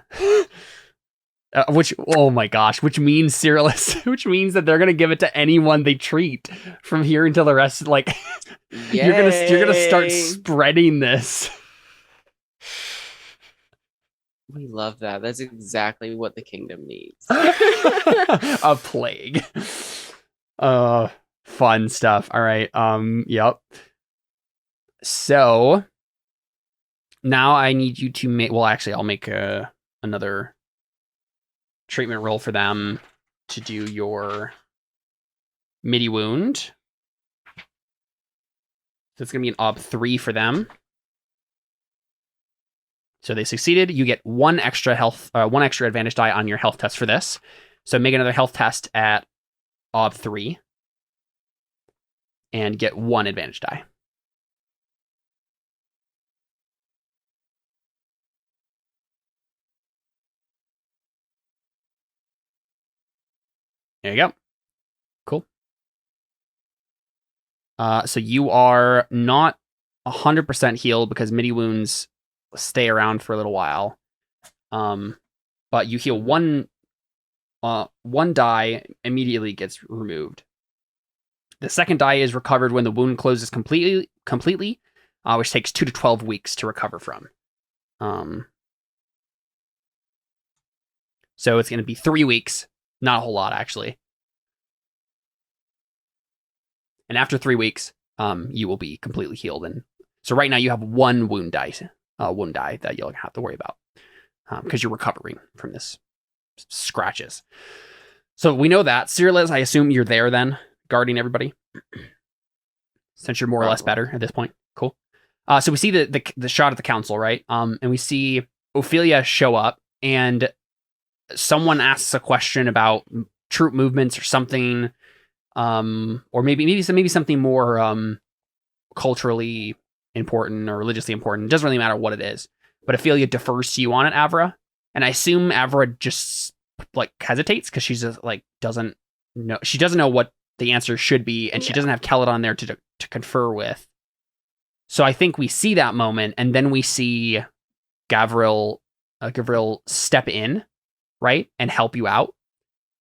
Oh my gosh, which means Cyrillus, which means that they're gonna give it to anyone they treat from here until the rest. Like you're gonna start spreading this. We love that. That's exactly what the kingdom needs. A plague. Fun stuff. All right. Yep. So now I need you to make. Well, actually, I'll make another treatment roll for them to do your midi wound. So it's gonna be an ob 3 for them. So they succeeded. You get one extra advantage die on your health test for this. So make another health test at ob 3 and get 1 advantage die. There you go. Cool. So you are not 100% healed because midi wounds stay around for a little while. But you heal one die immediately gets removed. The second die is recovered when the wound closes completely, which takes 2 to 12 weeks to recover from. So it's going to be 3 weeks. Not a whole lot, actually. And after 3 weeks, you will be completely healed. And so right now you have 1 wound die that you'll have to worry about because you're recovering from this scratches. So we know that. Cyrillus, I assume you're there then, guarding everybody, since you're more or less better at this point. Cool. So we see the shot at the council, right? And we see Ophelia show up, and someone asks a question about troop movements or something, or maybe something more culturally important or religiously important. It doesn't really matter what it is. But Ophelia defers to you on it, Avra. And I assume Avra just like hesitates because she's just like doesn't know. She doesn't know what the answer should be, and she doesn't have Caledon there to confer with. So I think we see that moment, and then we see Gavriel step in, right, and help you out.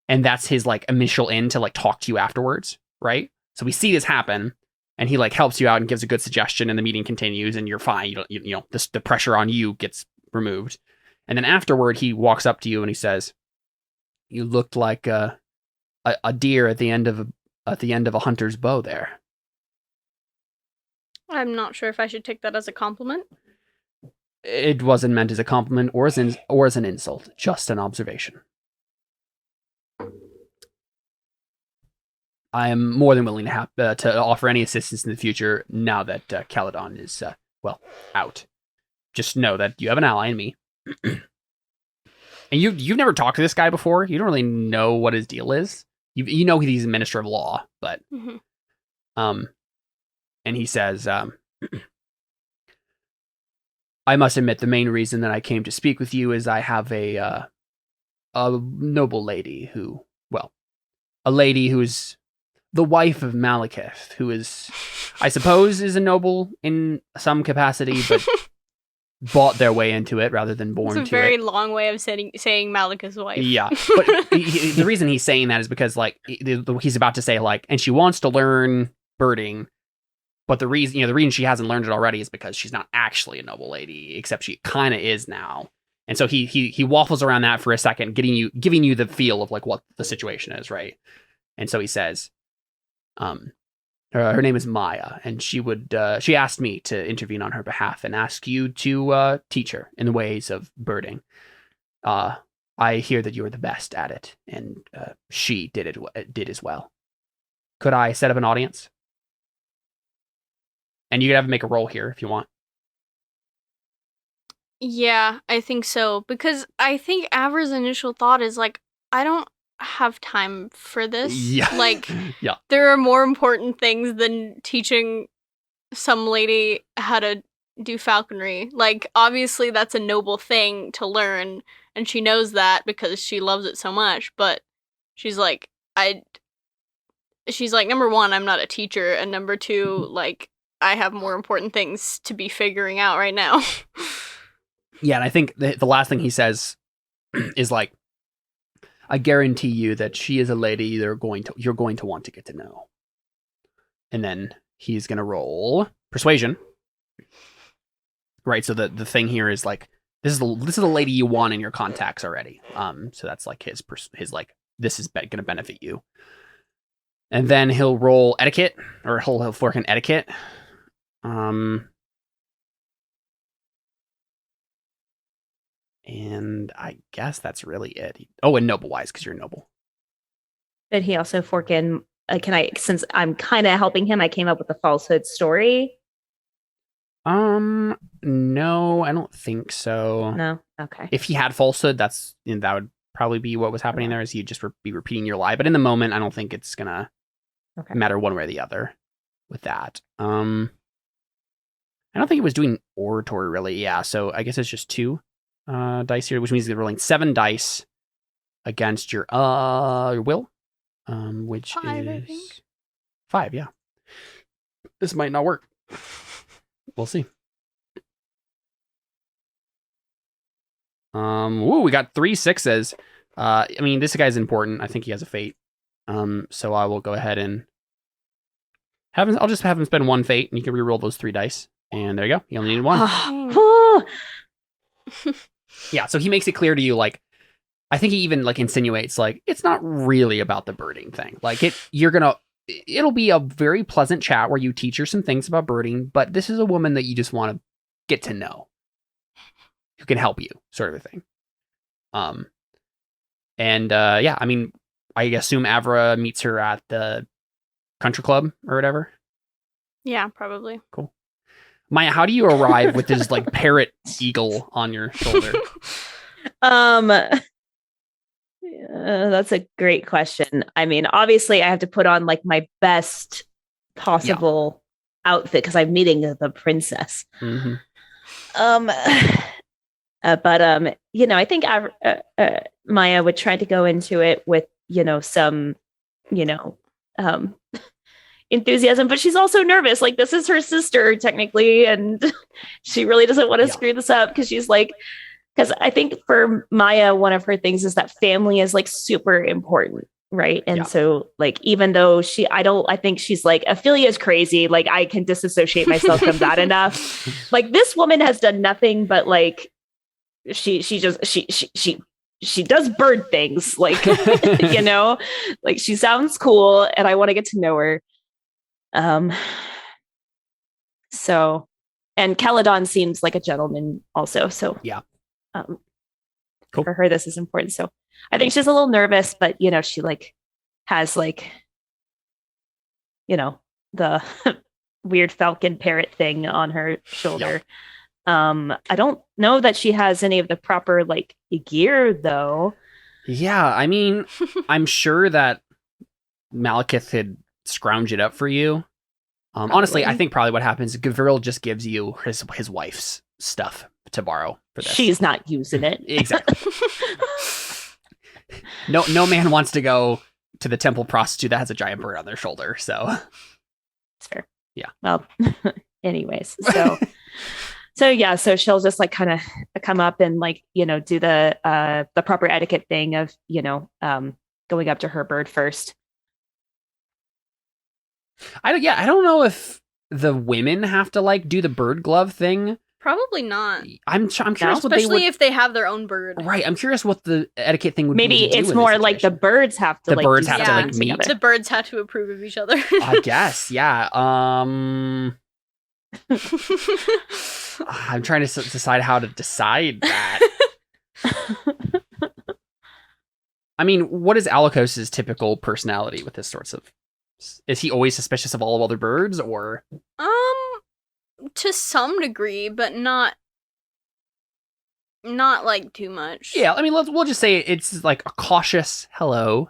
And that's his like initial in to like talk to you afterwards, right? So we see this happen, and he like helps you out and gives a good suggestion, and the meeting continues, and you're fine. You know, the pressure on you gets removed. And then afterward, he walks up to you and he says, "You looked like a deer at the end of a hunter's bow there." I'm not sure if I should take that as a compliment. It wasn't meant as a compliment or as an insult, just an observation. I am more than willing to offer any assistance in the future now that Caledon is, out. Just know that you have an ally in me. And you've never talked to this guy before. You don't really know what his deal is. You know he's a minister of law, but... Mm-hmm. And he says, I must admit the main reason that I came to speak with you is I have a noble lady who is the wife of Malekith, who is, I suppose, is a noble in some capacity, but bought their way into it rather than born to it. It's a very long way of saying Malekith's wife. Yeah, but the reason he's saying that is because, like, he's about to say, like, and she wants to learn birding, but the reason she hasn't learned it already is because she's not actually a noble lady, except she kind of is now. And so he waffles around that for a second, giving you the feel of like what the situation is, right? And so he says, her name is Maya, and she asked me to intervene on her behalf and ask you to teach her in the ways of birding. I hear that you are the best at it, and she did as well. Could I set up an audience? And you could have to make a roll here if you want. Yeah, I think so. Because I think Avra's initial thought is like, I don't have time for this. Yeah. Like, yeah. There are more important things than teaching some lady how to do falconry. Like, obviously that's a noble thing to learn, and she knows that because she loves it so much, but she's like, number one, I'm not a teacher, and number two, like, I have more important things to be figuring out right now. Yeah, and I think the last thing he says is like, I guarantee you that she is a lady you're going to want to get to know. And then he's going to roll persuasion. Right, so the thing here is like, this is the lady you want in your contacts already. So that's like his like, this is going to benefit you. And then he'll roll etiquette, or he'll fork an etiquette. And I guess that's really it. And noble wise, because you're noble. Did he also fork in? Since I'm kind of helping him, I came up with a falsehood story. No, I don't think so. No, okay. If he had falsehood, that would probably be what was happening there. Is he'd just be repeating your lie. But in the moment, I don't think it's gonna matter one way or the other with that. I don't think it was doing oratory really. Yeah, so I guess it's just 2 dice here, which means they're rolling 7 dice against your will, which 5, is I think. 5. Yeah, this might not work. We'll see. We got 3 6s. I mean, this guy's important. I think he has a fate. So I will go ahead and I'll just have him spend 1 fate, and you can reroll those 3 dice. And there you go. You only need 1. Yeah, so he makes it clear to you, like, I think he even like insinuates like it's not really about the birding thing. Like it'll be a very pleasant chat where you teach her some things about birding, but this is a woman that you just want to get to know, who can help you, sort of a thing. Yeah, I mean, I assume Avra meets her at the country club or whatever. Yeah, probably. Cool. Maya, how do you arrive with this like parrot eagle on your shoulder? That's a great question. I mean, obviously I have to put on like my best possible outfit because I'm meeting the princess. Mm-hmm. I think Maya would try to go into it with, some, enthusiasm, but she's also nervous. Like, this is her sister technically, and she really doesn't want to screw this up because she's like, because I think for Maya, one of her things is that family is like super important, right? And so like, even though I think she's like, Ophelia is crazy. Like, I can disassociate myself from that enough. Like, this woman has done nothing but like, she does bird things, like, like she sounds cool and I want to get to know her. So, and Caledon seems like a gentleman also. So yeah. Cool. For her, this is important. So I think she's a little nervous, but she like has like, the weird falcon parrot thing on her shoulder. Yeah. I don't know that she has any of the proper like gear though. Yeah, I mean, I'm sure that Malekith had scrounged it up for you. Honestly, I think probably what happens is Gavriel just gives you his wife's stuff to borrow for this. She's not using it. Exactly. No man wants to go to the temple prostitute that has a giant bird on their shoulder, so it's fair. Yeah. Well, anyways, so she'll just like kind of come up and like, do the proper etiquette thing of, going up to her bird first. I don't know if the women have to like do the bird glove thing, Probably not. I'm curious what especially if they have their own bird. Right. I'm curious what the etiquette thing would be. Maybe it's more like the birds have to meet. The birds have to approve of each other. I guess. Yeah. I'm trying to decide how to decide that. I mean, what is Alikos's typical personality with this sorts of? Is he always suspicious of all other birds, or? To some degree, but not like too much. Yeah, I mean, we'll just say it's like a cautious hello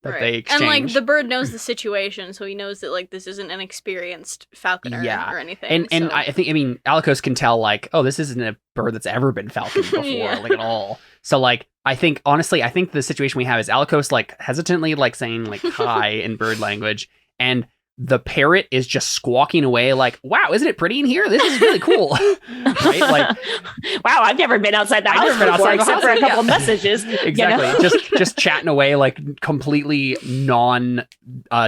that they exchange. And like the bird knows the situation, so he knows that like this isn't an experienced falconer or anything. And I mean, Alikos can tell like, oh, this isn't a bird that's ever been falconed before, like at all. So like, I think the situation we have is Alikos like hesitantly like saying like hi in bird language, and the parrot is just squawking away like, wow, isn't it pretty in here? This is really cool. Right? Like, wow, I've never been outside the house before, except for a couple messages. Exactly. You know? just chatting away like completely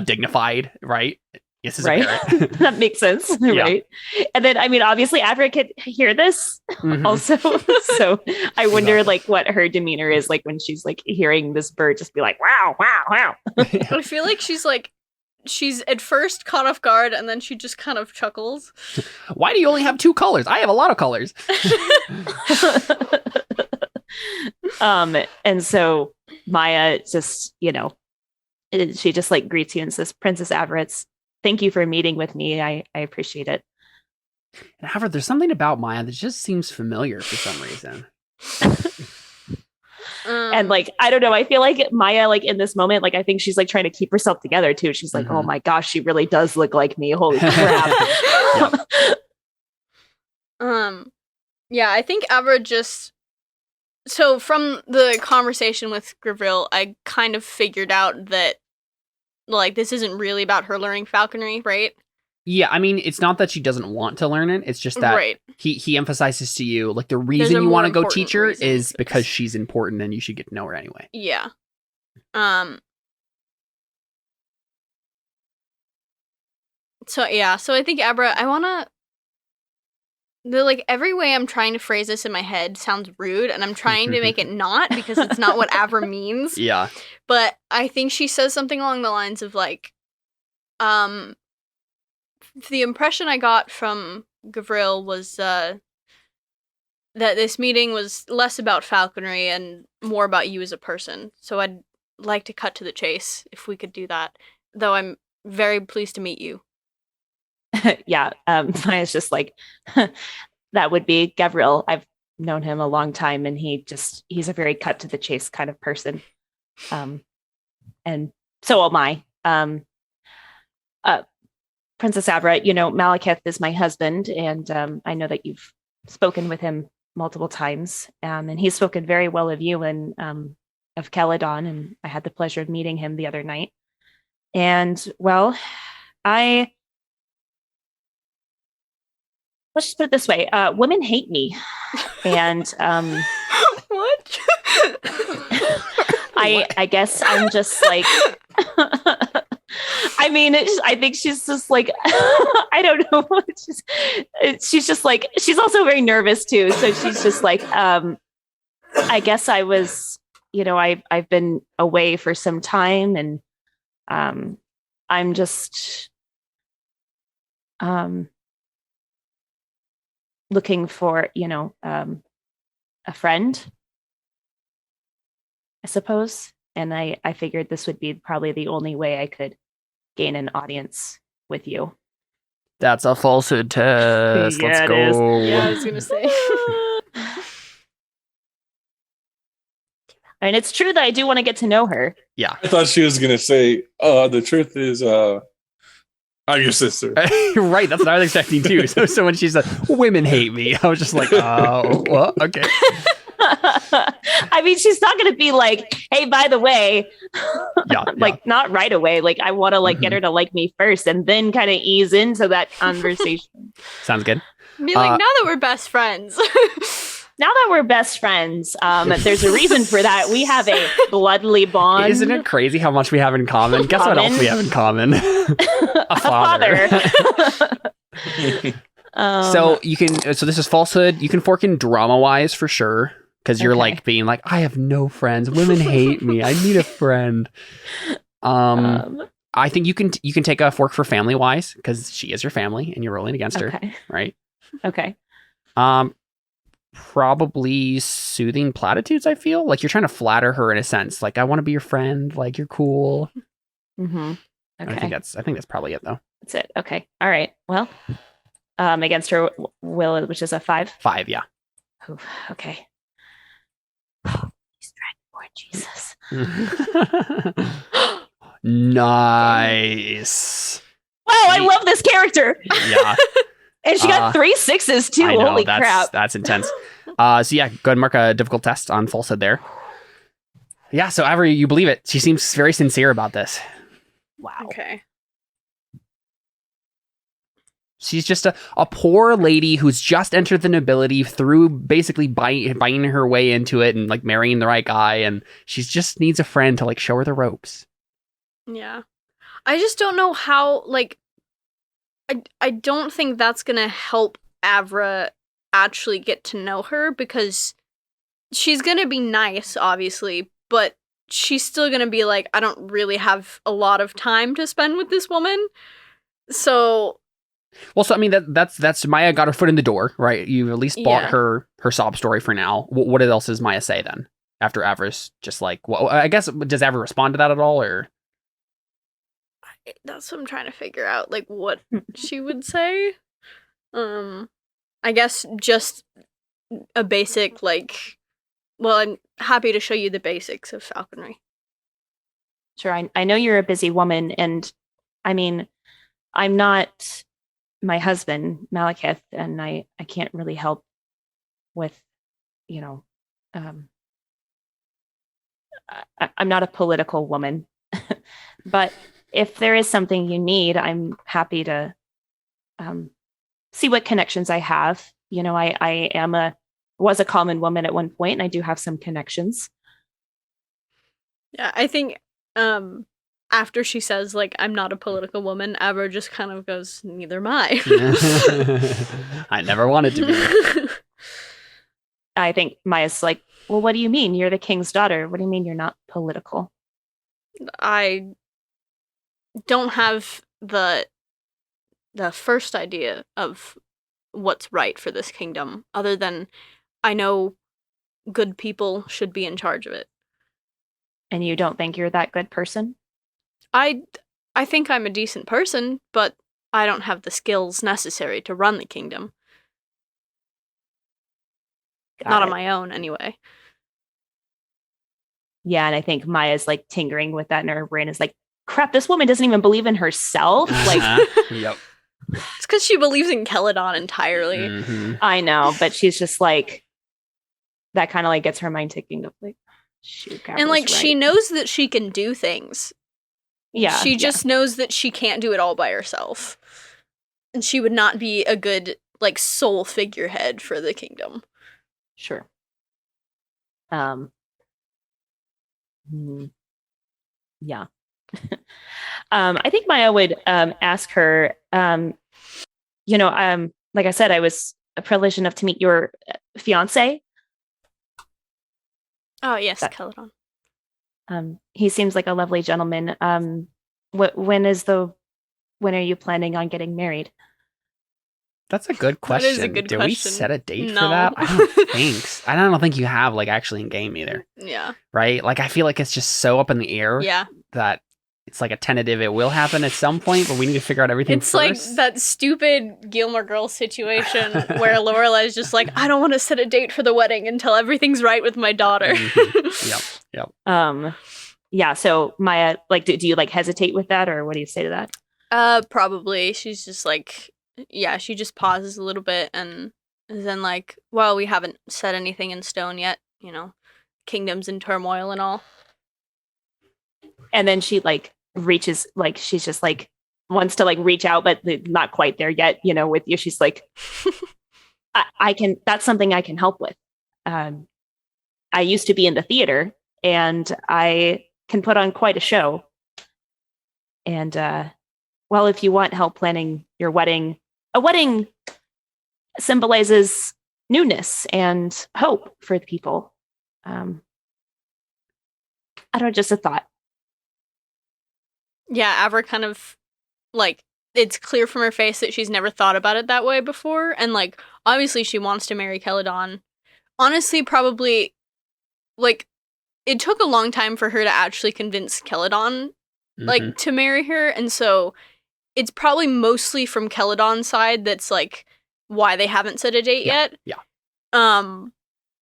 dignified, right? This is right. A parrot. That makes sense. Yeah. Right. And then, I mean, obviously Avra could hear this also. So I wonder like what her demeanor is like when she's like hearing this bird just be like, wow, wow, wow. I feel like she's at first caught off guard, and then she just kind of chuckles. Why do you only have 2 colors? I have a lot of colors. And so Maya just, she just like greets you and says, Princess Averitz, thank you for meeting with me. I appreciate it. And however, there's something about Maya that just seems familiar for some reason. And like, I don't know, I feel like Maya, like in this moment, like I think she's like trying to keep herself together too. She's like, oh my gosh, she really does look like me. Holy crap. Yeah, I think Avra just, so from the conversation with Gavriel, I kind of figured out that like this isn't really about her learning falconry, right? Yeah, I mean, it's not that she doesn't want to learn it. It's just that he emphasizes to you, like, the reason you want to go teach her is because she's important and you should get to know her anyway. Yeah. So I think Abra, like every way I'm trying to phrase this in my head sounds rude, and I'm trying to make it not because it's not what Abra means. Yeah. But I think she says something along the lines of like, the impression I got from Gavriel was that this meeting was less about falconry and more about you as a person. So I'd like to cut to the chase if we could do that. Though I'm very pleased to meet you. Yeah, Maya's just like, that would be Gavriel. I've known him a long time, and he's a very cut to the chase kind of person. And so am I. Princess Abra, Malekith is my husband, and I know that you've spoken with him multiple times, and he's spoken very well of you and of Caledon, and I had the pleasure of meeting him the other night. And, well, let's just put it this way. Women hate me. And what? I guess I'm just like, I mean, I think she's just like, I don't know. She's just like, she's also very nervous too. So she's just like, I guess I was, I've been away for some time, and I'm just looking for, a friend, I suppose. And I figured this would be probably the only way I could gain an audience with you. That's a falsehood test. Let's go. Yeah, I was going to say. And it's true that I do want to get to know her. Yeah. I thought she was going to say, the truth is, I'm your sister. Right, that's what I was expecting too. So when she said, women hate me, I was just like, oh, well, okay. I mean, she's not going to be like, hey, by the way, not right away. Like, I want to get her to like me first and then kind of ease into that conversation. Sounds good. Be like, now that we're best friends. Now that we're best friends, there's a reason for that. We have a bloodly bond. Isn't it crazy how much we have in common? Guess what else we have in common? A father. So you can. So this is falsehood. You can fork in drama wise for sure, because you're like being like, I have no friends. Women hate me. I need a friend. I think you can take a fork for family wise, because she is your family and you're rolling against her, right? Okay. Probably soothing platitudes. I feel like you're trying to flatter her in a sense. Like, I want to be your friend. Like, you're cool. Mm-hmm. Okay. I think that's probably it though. That's it. Okay. All right. Well, against her will, which is a 5. 5, yeah. Ooh, okay. He's Dragonborn Jesus. Nice. Oh, I love this character. Yeah. And she got 3 6s too. Holy crap. That's intense. So yeah, go ahead and mark a difficult test on falsehood there. Yeah, so Avery, you believe it. She seems very sincere about this. Wow. Okay. She's just a poor lady who's just entered the nobility through basically buying her way into it and like marrying the right guy, and she just needs a friend to like show her the ropes. Yeah. I just don't know how, like, I don't think that's gonna help Avra actually get to know her, because she's gonna be nice, obviously, but she's still gonna be like, I don't really have a lot of time to spend with this woman. So Well, so I mean that's Maya got her foot in the door, right? You've at least bought her sob story for now. What else does Maya say then? After Avra's just like, well, I guess, does Avra respond to that at all, or? that's what I'm trying to figure out, like what she would say. I guess just a basic like, well, I'm happy to show you the basics of falconry. Sure. I know you're a busy woman, and I mean, I'm not my husband, Malekith, and I can't really help with, I'm not a political woman, but if there is something you need, I'm happy to see what connections I have. I was a common woman at one point, and I do have some connections. Yeah, I think after she says, like, I'm not a political woman, Avra just kind of goes, neither am I. I never wanted to be. I think Maya's like, well, what do you mean? You're the king's daughter. What do you mean you're not political? I don't have the first idea of what's right for this kingdom, other than I know good people should be in charge of it. And you don't think you're that good person? I think I'm a decent person, but I don't have the skills necessary to run the kingdom. Not on my own, anyway. Yeah, and I think Maya's like tinkering with that, and her brain is like, crap, this woman doesn't even believe in herself. Like, yep. It's because she believes in Celadon entirely. Mm-hmm. I know, but she's just like, that kind of like gets her mind ticking of like, shoot, and like, she knows that she can do things. Yeah. She just knows that she can't do it all by herself. And she would not be a good, like, sole figurehead for the kingdom. Sure. Yeah. I think Maya would ask her, like I said, I was privileged enough to meet your fiance. Oh, yes, Celadon. He seems like a lovely gentleman. When are you planning on getting married? That's a good question. That is a good question. We set a date for that? I don't think you have, like, actually in game either. Yeah. Right? Like, I feel like it's just so up in the air. Yeah. That it's like a tentative, it will happen at some point, but we need to figure out everything first. It's like that stupid Gilmore Girls situation where Lorelai is just like, I don't want to set a date for the wedding until everything's right with my daughter. Mm-hmm. Yep. Yeah, so Maya, like, do you like hesitate with that, or what do you say to that? Probably. She's just like, yeah, she just pauses a little bit and is then like, well, we haven't set anything in stone yet, kingdom's in turmoil and all. And then she like reaches, like, she's just like wants to like reach out, but not quite there yet, with you. She's like, I can, that's something I can help with. I used to be in the theater, and I can put on quite a show. And, well, if you want help planning your wedding, a wedding symbolizes newness and hope for the people. I don't know, just a thought. Yeah, Avra kind of, like, it's clear from her face that she's never thought about it that way before. And, like, obviously she wants to marry Celadon. Honestly, probably, like, it took a long time for her to actually convince Celadon, like, to marry her. And so it's probably mostly from Celadon's side that's, like, why they haven't set a date yet. Yeah.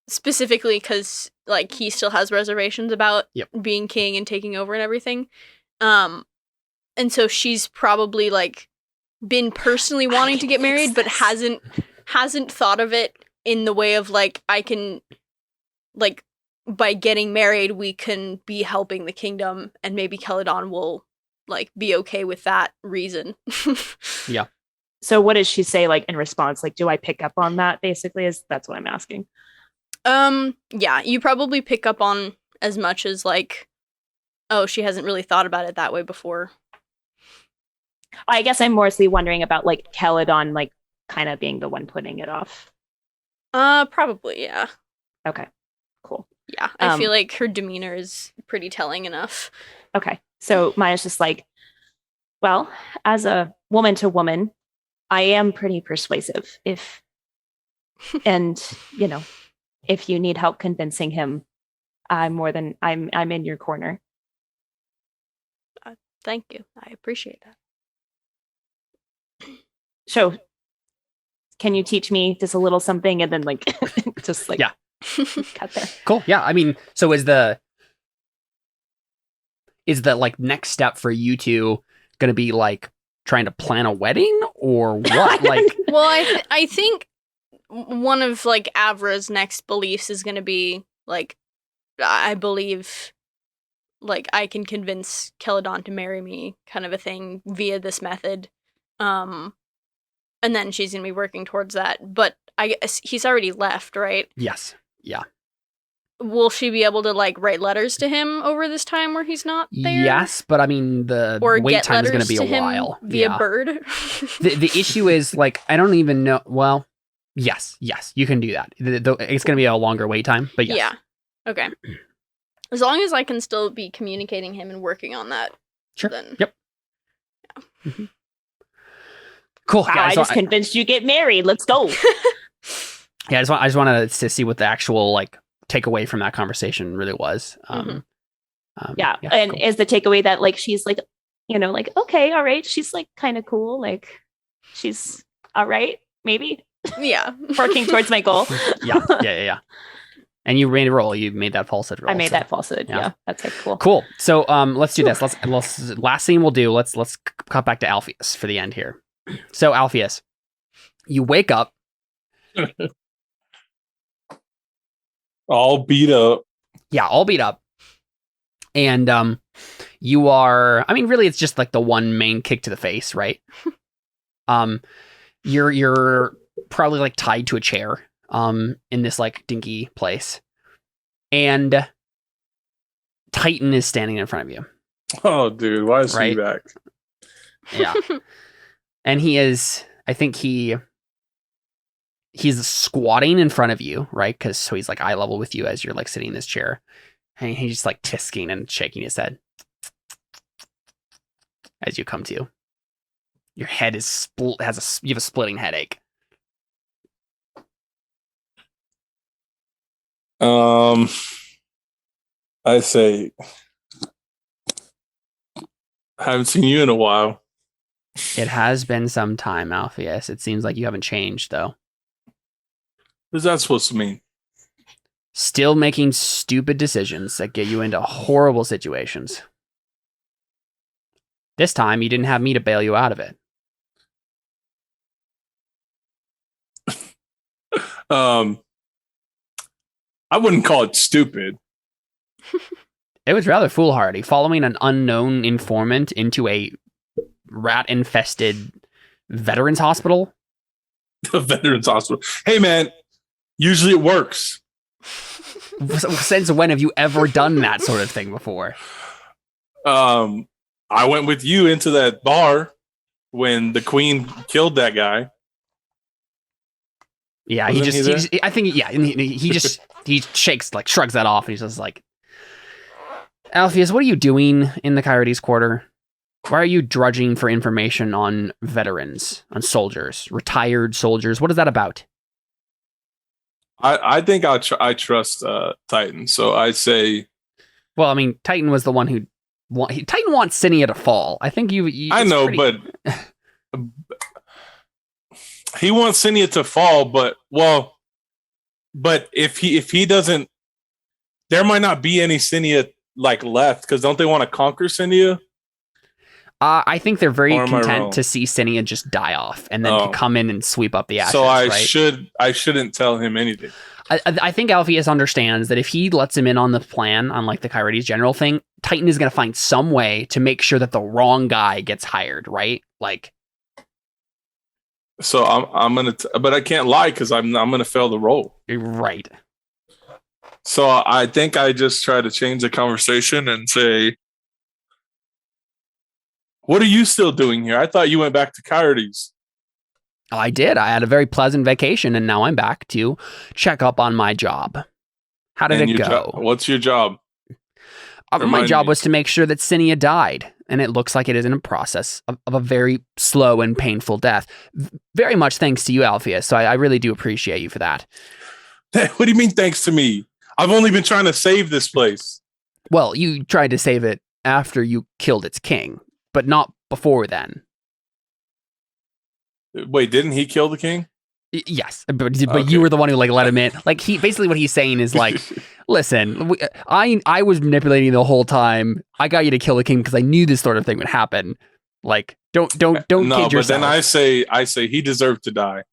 Specifically because, like, he still has reservations about being king and taking over and everything. And so she's probably, like, been personally wanting to get married, but hasn't thought of it in the way of, like, I can, like, by getting married, we can be helping the kingdom, and maybe Celadon will, like, be okay with that reason. Yeah. So what does she say, like, in response? Like, do I pick up on that, basically? That's what I'm asking. Yeah, you probably pick up on as much as, like, oh, she hasn't really thought about it that way before. I guess I'm mostly wondering about, like, Celadon, like, kind of being the one putting it off. Probably, yeah. Okay, cool. Yeah, I feel like her demeanor is pretty telling enough. Okay, so Maya's just like, well, as a woman to woman, I am pretty persuasive. And you know, if you need help convincing him, I'm in your corner. Thank you. I appreciate that. So, can you teach me just a little something, and then, like, just like, cut there. Cool. Yeah. I mean, so is the like next step for you two going to be like trying to plan a wedding or what? Like, well, I think one of, like, Avra's next beliefs is going to be, like, I believe, like, I can convince Celadon to marry me, kind of a thing, via this method. And then she's going to be working towards that. But I guess he's already left, right? yes. Yeah. Will she be able to, like, write letters to him over this time where he's not there? Yes, but I mean, the or wait get time is going to be a him while. Via bird? The issue is, like, I don't even know. Well, yes, you can do that. It's going to be a longer wait time, but yes. Yeah. Okay. As long as I can still be communicating him and working on that. Sure. Then, yep. Yeah. Mm-hmm. Cool. Wow, Yeah, I just convinced you get married. Let's go. Yeah, I just wanted to see what the actual, like, takeaway from that conversation really was. And cool. is the takeaway that, like, she's like, you know, like, okay, all right, she's, like, kind of cool, like, she's all right, maybe. Yeah. Working towards my goal. Yeah. And you made a roll. You made that falsehood roll. I made that falsehood. Yeah. That's like cool. Cool. So let's do this. Let's last scene we'll do. Let's cut back to Alpheus for the end here. So Alpheus, you wake up. All beat up. Yeah, all beat up. And you are, I mean, really it's just like the one main kick to the face, right? You're probably, like, tied to a chair in this, like, dinky place. And Titan is standing in front of you. Oh, dude, why is he back? Yeah. And he is, I think he's squatting in front of you, right? So he's, like, eye level with you as you're, like, sitting in this chair. And he's just, like, tisking and shaking his head as you come to. Your head is you have a splitting headache. I say, I haven't seen you in a while. It has been some time, Alpheus. It seems like you haven't changed, though. What is that supposed to mean? Still making stupid decisions that get you into horrible situations. This time, you didn't have me to bail you out of it. I wouldn't call it stupid. It was rather foolhardy, following an unknown informant into a rat-infested veterans hospital. The veterans hospital. Hey, man, usually it works. Since when have you ever done that sort of thing before? I went with you into that bar when the queen killed that guy. Yeah, I think, yeah, he shakes, like, shrugs that off, and he's just like, Alpheus, what are you doing in the Coyotes Quarter? Why are you drudging for information on veterans, on soldiers, retired soldiers? What is that about? I think I trust Titan, so I say. Well, I mean, Titan was the one who Titan wants Sinia to fall. I think you I know, but he wants Sinia to fall. But if he doesn't, there might not be any Sinia like left, because don't they want to conquer Sinia? I think they're very content to see Sinia just die off and then come in and sweep up the ashes. So I shouldn't tell him anything. I think Alpheus understands that if he lets him in on the plan, on like the Coyotes general thing, Titan is going to find some way to make sure that the wrong guy gets hired, right? Like, so I'm gonna, but I can't lie because I'm gonna fail the role, right? So I think I just try to change the conversation and say, "What are you still doing here? I thought you went back to Coyotes." I did. I had a very pleasant vacation, and now I'm back to check up on my job. How did it go? What's your job? My job was to make sure that Sinia died, and it looks like it is in a process of a very slow and painful death. Very much thanks to you, Alpheus, so I really do appreciate you for that. What do you mean thanks to me? I've only been trying to save this place. Well, you tried to save it after you killed its king, but not before then. Wait, didn't he kill the king? Yes, but you were the one who like let him in. Like basically what he's saying is like, listen, I was manipulating the whole time. I got you to kill the king because I knew this sort of thing would happen. Like, don't kid yourself. No, but then I say he deserved to die.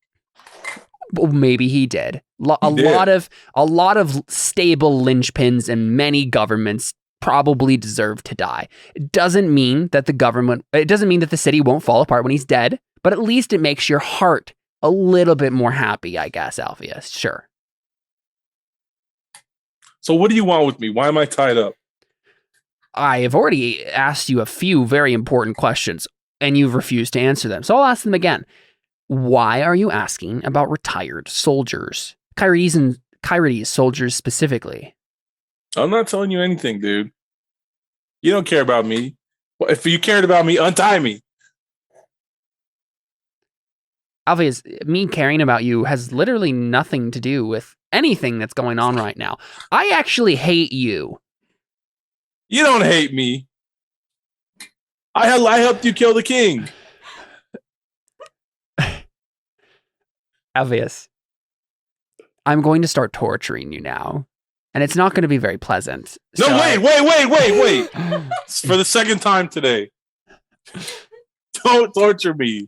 Well, maybe he did. A lot of stable linchpins and many governments probably deserve to die. It doesn't mean that the city won't fall apart when he's dead. But at least it makes your heart a little bit more happy, I guess, Alpheus. Sure. So what do you want with me? Why am I tied up? I have already asked you a few very important questions, and you've refused to answer them. So I'll ask them again. Why are you asking about retired soldiers? Coyotes soldiers specifically. I'm not telling you anything, dude. You don't care about me. If you cared about me, untie me. Alpheus, me caring about you has literally nothing to do with anything that's going on right now. I actually hate you. You don't hate me. I helped you kill the king. Alpheus, I'm going to start torturing you now. And it's not going to be very pleasant. No, wait. For the second time today. Don't torture me.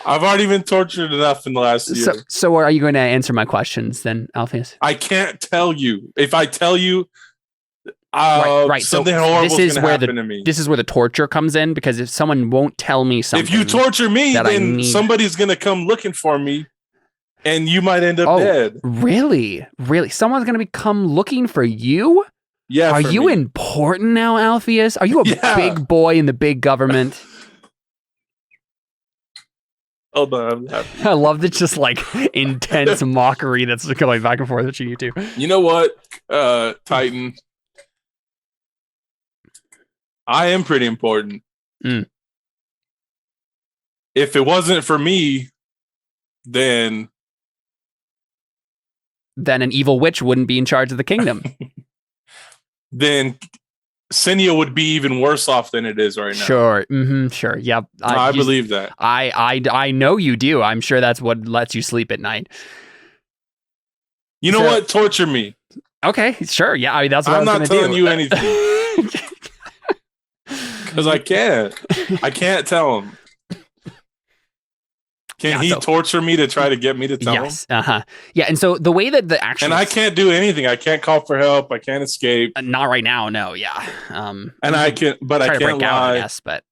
I've already been tortured enough in the last year. So are you going to answer my questions then, Alpheus? I can't tell you. If I tell you, right. something horrible is going to happen to me. This is where the torture comes in, because if someone won't tell me something... If you torture me, then somebody's going to come looking for me, and you might end up dead. Really? Someone's going to come looking for you? Yeah. Are you important now, Alpheus? Are you a big boy in the big government? Hold on, I'm happy. I love the just like intense mockery that's going back and forth between you two. You know what, Titan? I am pretty important. If it wasn't for me, then an evil witch wouldn't be in charge of the kingdom. Then Sinia would be even worse off than it is right now. Sure. Sure. Yep. I believe that. I know you do. I'm sure that's what lets you sleep at night. You know what? Torture me. Okay. Sure. Yeah. I mean, that's what I'm not telling you anything. Because I can't. I can't tell him. Can he torture me to try to get me to tell him? Yes. Yeah. And so the way that the actual... And I can't do anything. I can't call for help. I can't escape. Not right now. No. Yeah. And I can't lie. I guess, but...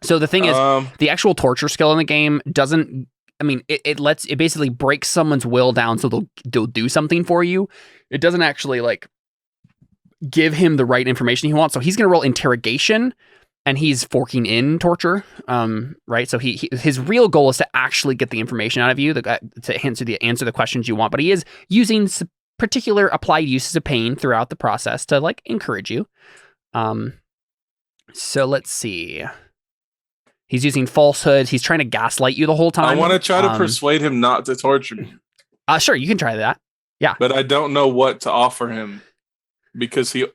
So the thing is, the actual torture skill in the game doesn't... I mean, it basically breaks someone's will down so they'll do something for you. It doesn't actually, like, give him the right information he wants. So he's going to roll interrogation, and he's forking in torture, right? So his real goal is to actually get the information out of you, to answer the questions you want. But he is using particular applied uses of pain throughout the process to like encourage you. So let's see. He's using falsehoods. He's trying to gaslight you the whole time. I want to try to persuade him not to torture me. Sure, you can try that. Yeah, but I don't know what to offer him because he.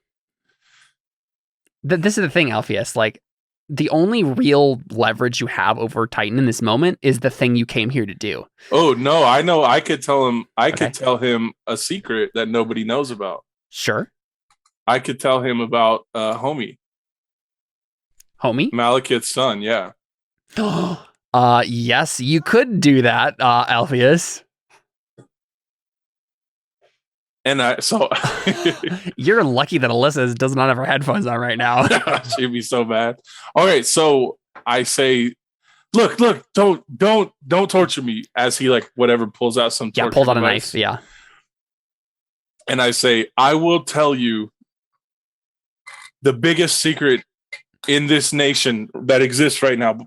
This is the thing, Alpheus. Like, the only real leverage you have over Titan in this moment is the thing you came here to do. Oh no, I know. I could tell him. I could tell him a secret that nobody knows about. Sure. I could tell him about Homie. Malekith's son. Yeah. Yes, you could do that, Alpheus. And you're lucky that Alyssa does not have her headphones on right now. She'd be so bad. All right, so I say, look, don't torture me. As he like whatever pulls out some pulls out a knife. Yeah, and I say, I will tell you the biggest secret in this nation that exists right now.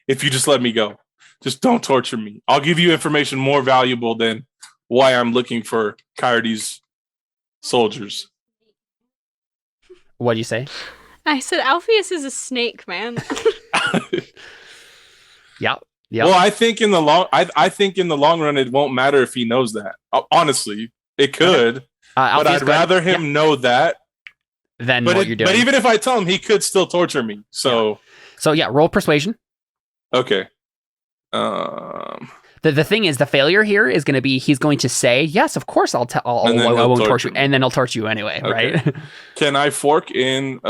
If you just let me go, just don't torture me. I'll give you information more valuable than why I'm looking for Coyote's soldiers. What do you say? I said Alpheus is a snake, man. Yep. Well, I think in the long run it won't matter if he knows that. Honestly, it could. But I'd rather him know that than what you're doing. But even if I tell him, he could still torture me. So roll persuasion. Okay. The thing is, the failure here is going to be he's going to say, yes, of course I won't torture you. And then he'll torture you anyway, okay. Right? Can I fork in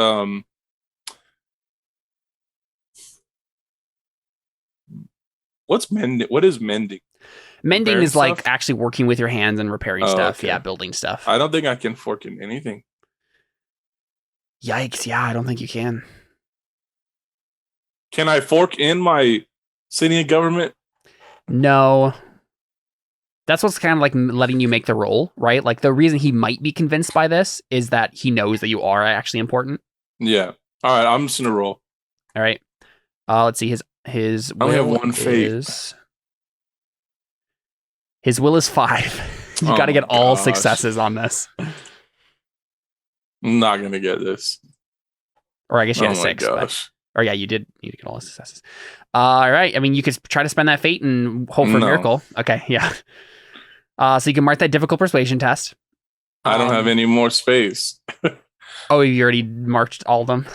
what's mending? What is mending? Mending repairing is stuff? Like actually working with your hands and repairing stuff. Okay. Yeah, building stuff. I don't think I can fork in anything. Yikes, yeah, I don't think you can. Can I fork in my Sinia government? No. That's what's kind of like letting you make the roll, right? Like the reason he might be convinced by this is that he knows that you are actually important. Yeah. All right, I'm just gonna roll. All right. Let's see. His will I only have one fate. His will is 5. You got to get all successes on this. I'm not gonna get this. Or I guess you had a 6. Or yeah, you did get all the successes. All right. I mean, you could try to spend that fate and hope for a miracle. Okay, yeah. So you can mark that difficult persuasion test. I don't have any more space. Oh, you already marked all of them?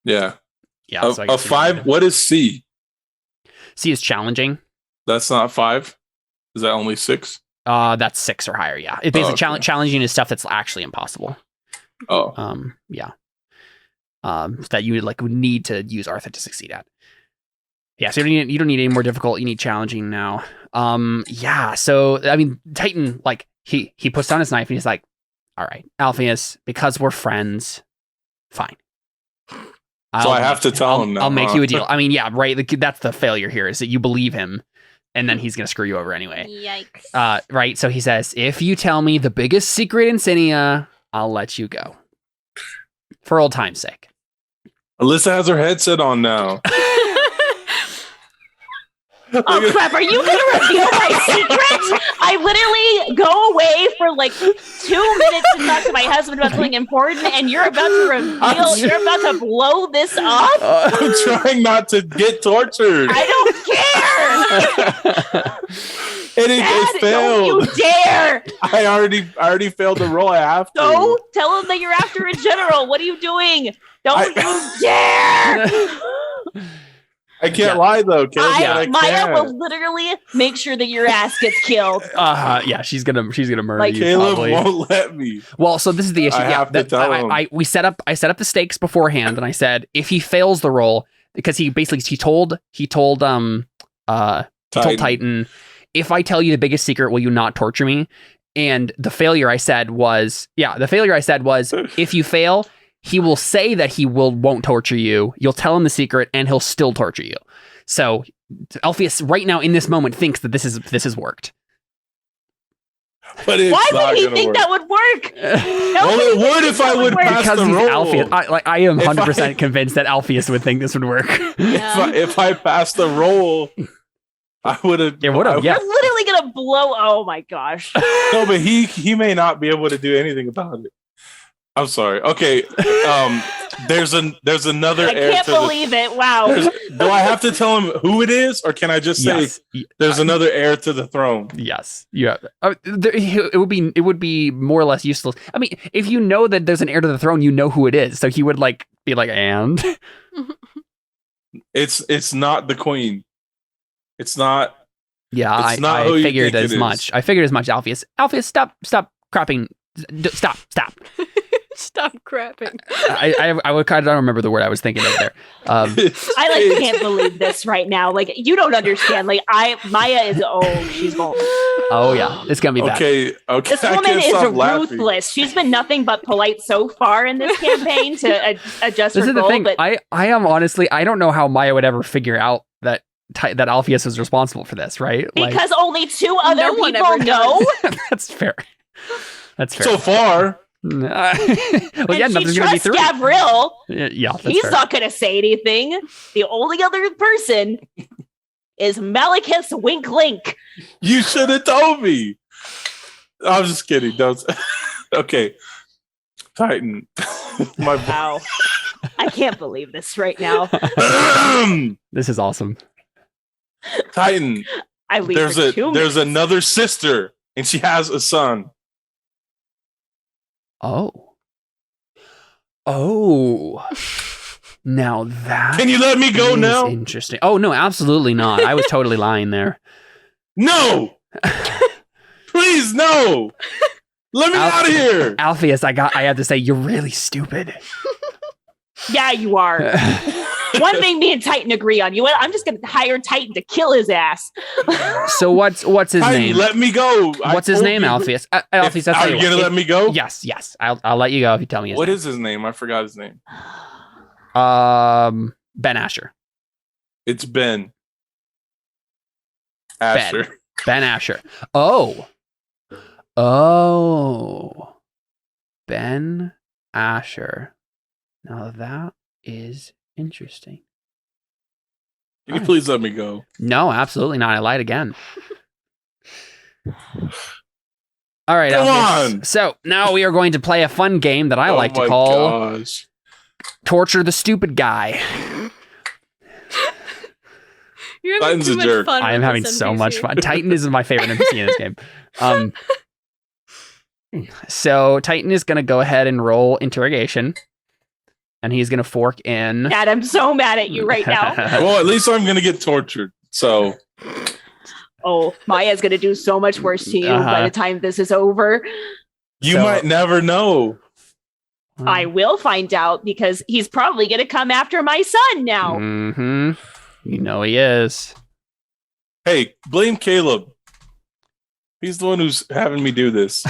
Yeah. Yeah. So a 5. What is C? C is challenging. That's not 5. Is that only 6? That's 6 or higher. Yeah. It's basically challenging is stuff that's actually impossible. Oh. Yeah. That you would need to use Arthur to succeed at. Yeah, so you don't need any more difficult. You need challenging now. Yeah. So I mean, Titan, like he puts down his knife and he's like, "All right, Alpheus, because we're friends, fine." So I have to tell him now. I'll make you a deal. I mean, yeah, right. That's the failure here is that you believe him, and then he's gonna screw you over anyway. Yikes. Right. So he says, "If you tell me the biggest secret in Sinia, I'll let you go." For old time's sake. Alyssa has her headset on now. Oh crap, are you gonna reveal my secret? I literally go away for like 2 minutes to talk to my husband about something important, and you're about to reveal, you're about to blow this up? I'm trying not to get tortured. I don't care! It failed. Don't you dare! I already failed the roll. I have to. Go tell him that you're after a general. What are you doing? Don't you dare! I can't lie though, Maya will literally make sure that your ass gets killed. Yeah, she's gonna murder you. Caleb probably. won't let me. Well, so this is the issue. I have to tell him. I set up the stakes beforehand, and I said if he fails the roll, because he told Titan, if I tell you the biggest secret, will you not torture me? And the failure I said was if you fail, he will say that he won't torture you. You'll tell him the secret, and he'll still torture you. So Alpheus, right now in this moment, thinks that this has worked. But it's Why not would he gonna think work. that would work? Well, it would if I would pass Because the he's roll. Alpheus. I am 100% convinced that Alpheus would think this would work. Yeah. If I passed the roll, I would have. It would have, yeah. You're literally gonna blow. Oh my gosh. No, but he may not be able to do anything about it. I'm sorry. Okay. There's another I heir can't to believe it. Wow. Do I have to tell him who it is, or can I just say Yes. there's another heir to the throne? Yes, you have. It would be more or less useless. I mean, if you know that there's an heir to the throne, you know who it is. So he would like be like, and It's not the queen. It's not. yeah, It's not I who you figured think as it is. much. I figured as much. Alpheus, stop crapping. Stop. Stop crapping. I would kind of don't remember the word I was thinking of there. I can't believe this right now. Like you don't understand. Like Maya is she's going. Oh yeah, it's gonna be bad. Okay. This I woman can't is stop laughing. ruthless. She's been nothing but polite so far in this campaign to adjust This her is the goal. thing. But I am honestly, I don't know how Maya would ever figure out that Alpheus was responsible for this, right? because only two other No one people ever know. That's fair. That's fair. So far, well, And yeah, she nothing's gonna be trusts through. Gavriel. Yeah, that's He's fair. not going to say anything. The only other person is Malachus Wink Link. you should have told me. I'm just kidding. Don't. Okay. Titan. My Wow. I can't believe this right now. This is awesome. Titan. I leave There's for 2 minutes. there's another sister, and she has a son. Oh. Now that Can you let me go is now? interesting. Oh no, absolutely not. I was totally lying there. No. Please, no. Let me out of here. Alpheus, I have to say, you're really stupid. Yeah, you are. One thing me and Titan agree on. You know what? I'm just going to hire Titan to kill his ass. So what's his Titan, name? let me go. What's his name, Alpheus? Alpheus, that's Are you gonna let me go? Yes. I'll let you go if you tell me his What name. is his name? I forgot his name. Ben Asher. It's Ben. Asher. Ben Asher. Oh. Ben Asher. Now that is interesting. Can you please let me go? No, absolutely not. I lied again. All right, Come Alpheus. on. So now we are going to play a fun game that I like to my call gosh. Torture the Stupid Guy. You're Titan's having a too much jerk. fun. I am with having this so much NPC. fun. Titan is my favorite NPC in this game. So Titan is going to go ahead and roll interrogation, and he's going to fork in. Dad, I'm so mad at you right now. Well, at least I'm gonna get tortured. So Oh, Maya's going to do so much worse to you by Uh-huh. the time this is over. you So- might never know. I will find out because he's probably going to come after my son now. Mm-hmm. You know he is. Hey, blame Caleb. He's the one who's having me do this.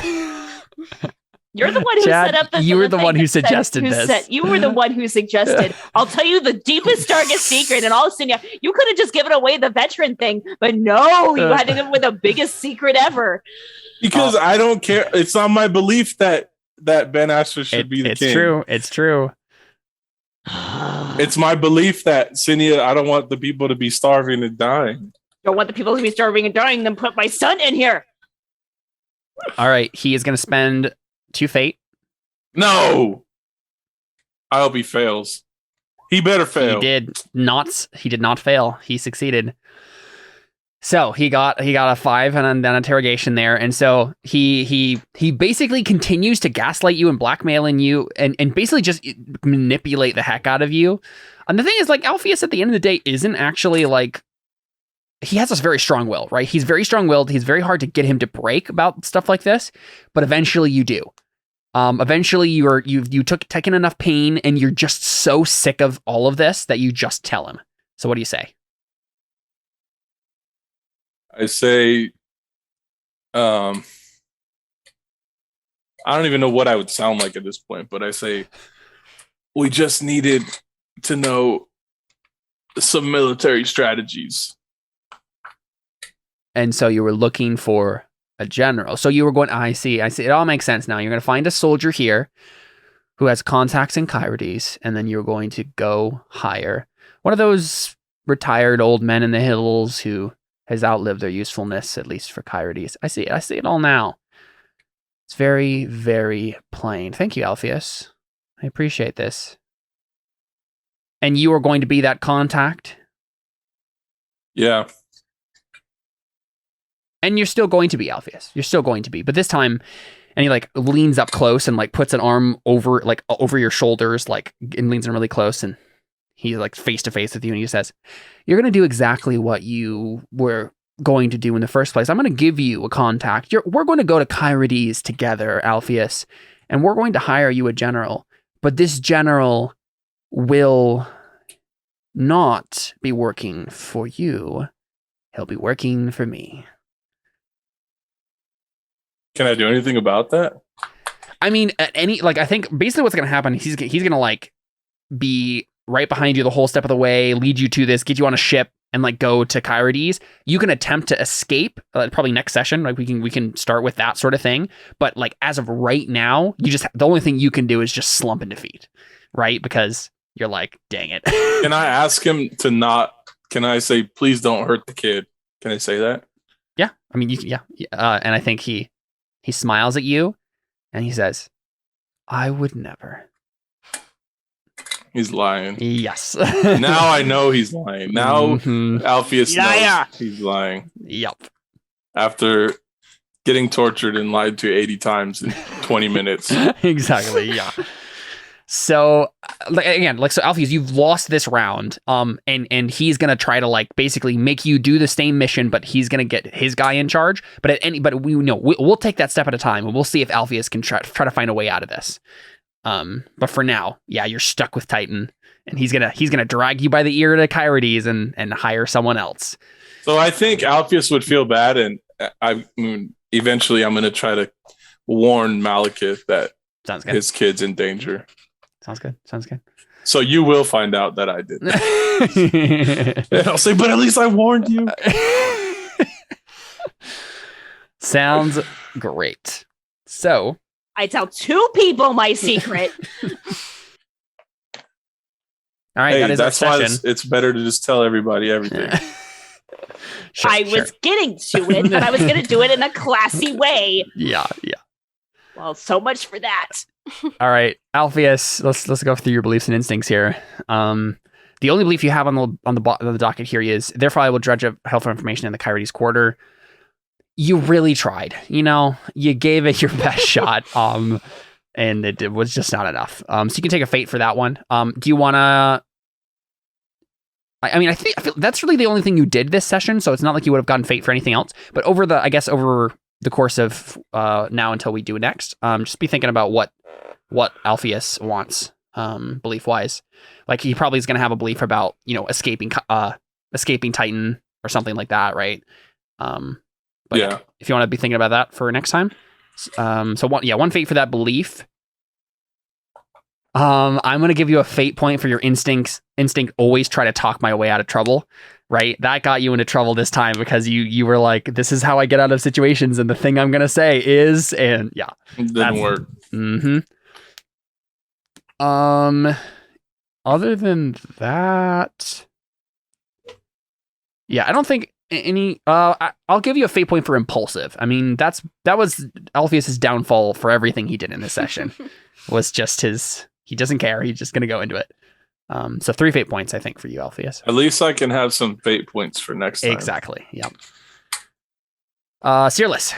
You're the one who Chad, set up the you were the thing one who that said- suggested this. you were the one who suggested. I'll tell you the deepest, darkest secret. And all of a sudden, you could have just given away the veteran thing. But no, you had to give away the biggest secret ever. Because I don't care. It's not my belief that Ben Asher should be the it's king. true. It's true. It's my belief that Sinia, I don't want the people to be starving and dying. Don't want the people to be starving and dying, then put my son in here. All right. He is going to spend 2 fate. No. I hope he fails. He better fail. He did not fail. He succeeded. So he got a 5 and then interrogation there, and so he basically continues to gaslight you and blackmail you and basically just manipulate the heck out of you. And the thing is, like, Alpheus at the end of the day isn't actually like, he has this very strong will, right? He's very strong-willed. He's very hard to get him to break about stuff like this, but eventually you do. Eventually you've taken enough pain and you're just so sick of all of this that you just tell him. So what do you say? I say, I don't even know what I would sound like at this point, but I say, we just needed to know some military strategies. And so you were looking for a general. So you were going, I see. It all makes sense now. You're going to find a soldier here who has contacts in Kyrides, and then you're going to go hire one of those retired old men in the hills who has outlived their usefulness, at least for Kyrides. I see it all now. It's very, very plain. Thank you, Alpheus. I appreciate this. And you are going to be that contact? Yeah. And you're still going to be, Alpheus. You're still going to be. But this time, and he like leans up close and like puts an arm over your shoulders, like, and leans in really close, and he like face to face with you, and he says, "You're going to do exactly what you were going to do in the first place. I'm going to give you a contact. We're going to go to Kyrides together, Alpheus, and we're going to hire you a general. But this general will not be working for you. He'll be working for me." Can I do anything about that? I mean, I think basically what's going to happen, he's going to like be right behind you the whole step of the way, lead you to this, get you on a ship, and like go to Kyrides. You can attempt to escape probably next session. Like we can start with that sort of thing. But like as of right now, the only thing you can do is just slump in defeat, right? Because you're like, dang it. Can I ask him to not? Can I say, please don't hurt the kid? Can I say that? Yeah, I mean, yeah. And I think he smiles at you, and he says, "I would never." He's lying. Yes. Now I know he's lying. Now Alpheus knows he's lying. Yep. After getting tortured and lied to 80 times in 20 minutes. Exactly, yeah. So, so Alpheus, you've lost this round, and he's gonna try to like basically make you do the same mission, but he's gonna get his guy in charge. But we know we'll take that step at a time, and we'll see if Alpheus can try to find a way out of this. But for now, yeah, you're stuck with Titan, and he's gonna drag you by the ear to Kyrides and hire someone else. So I think Alpheus would feel bad, and eventually I'm gonna try to warn Malekith that his kid's in danger. Sounds good. So you will find out that I did that. And I'll say, but at least I warned you. Sounds great. So I tell 2 people my secret. All right, hey, that is that's our why session. it's better to just tell everybody everything. I was getting to it, but I was going to do it in a classy way. Yeah. Well, so much for that. All right, Alpheus, let's go through your beliefs and instincts here. The only belief you have on the docket here is, therefore I will dredge up helpful information in the Kyrides quarter. You really tried, you gave it your best shot, and it was just not enough. So you can take a fate for that one. Do you want to? I feel that's really the only thing you did this session, so it's not like you would have gotten fate for anything else. But over the course of now until we do it next, just be thinking about what Alpheus wants, belief wise. Like he probably is going to have a belief about escaping Titan or something like that, right? But yeah, if you want to be thinking about that for next time, so one fate for that belief. I'm going to give you a fate point for your instinct. Always try to talk my way out of trouble. Right, that got you into trouble this time because you were like, "This is how I get out of situations," and the thing I'm gonna say is, and yeah, it didn't work. Other than that, yeah, I don't think any. I'll give you a fate point for impulsive. I mean, that was Alpheus's downfall for everything he did in this session. Was just he doesn't care. He's just gonna go into it. So 3 fate points, I think, for you, Alpheus. At least I can have some fate points for next time. Exactly. Yep. Seerless.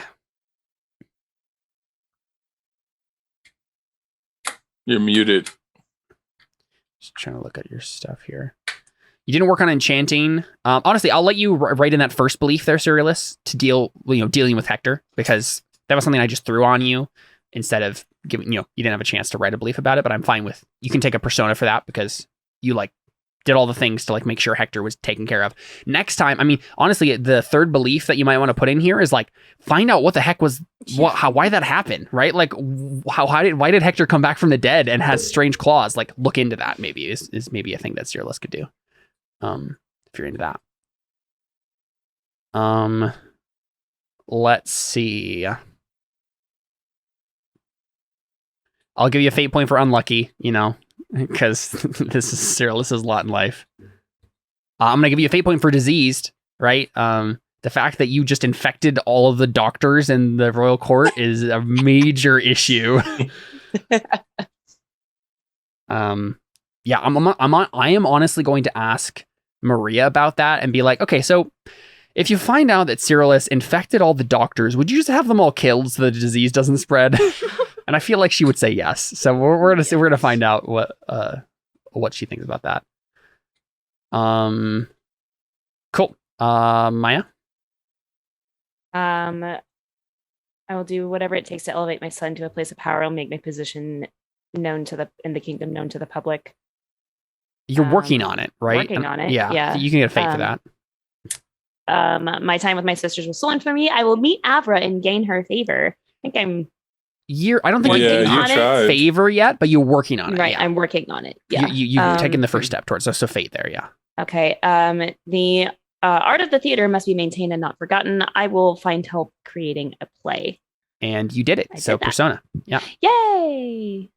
You're muted. Just trying to look at your stuff here. You didn't work on enchanting. Honestly, I'll let you write in that first belief there, Seerless, to dealing with Hector, because that was something I just threw on you instead of giving, you didn't have a chance to write a belief about it, but I'm fine with, you can take a persona for that because you did all the things to make sure Hector was taken care of. Next time, I mean, honestly, the third belief that you might want to put in here is find out what the heck was, why that happened, right? Why did Hector come back from the dead and has strange claws? Look into that. Maybe is maybe a thing that Seerless could do. If you're into that. let's see. I'll give you a fate point for unlucky, because this is Cyrillus' lot in life. I'm going to give you a fate point for diseased, right? The fact that you just infected all of the doctors in the royal court is a major issue. Yeah, I am honestly going to ask Maria about that and be like, okay, so if you find out that Cyrillus infected all the doctors, would you just have them all killed so the disease doesn't spread? And I feel like she would say yes. So we're gonna see. We're gonna find out what she thinks about that. Cool. Maya. I will do whatever it takes to elevate my son to a place of power. I'll make my position known in the kingdom known to the public. You're working on it, right? Working on it. Yeah. Yeah. You can get a fate for that. My time with my sisters was stolen from me. I will meet Avra and gain her favor. I think I'm. I don't think you're on favor yet, but you're working on it. Right, yeah. I'm working on it. Yeah, you've taken the first step towards so fate there. Yeah. Okay. The art of the theater must be maintained and not forgotten. I will find help creating a play. And you did it. So Persona. Yeah. Yay.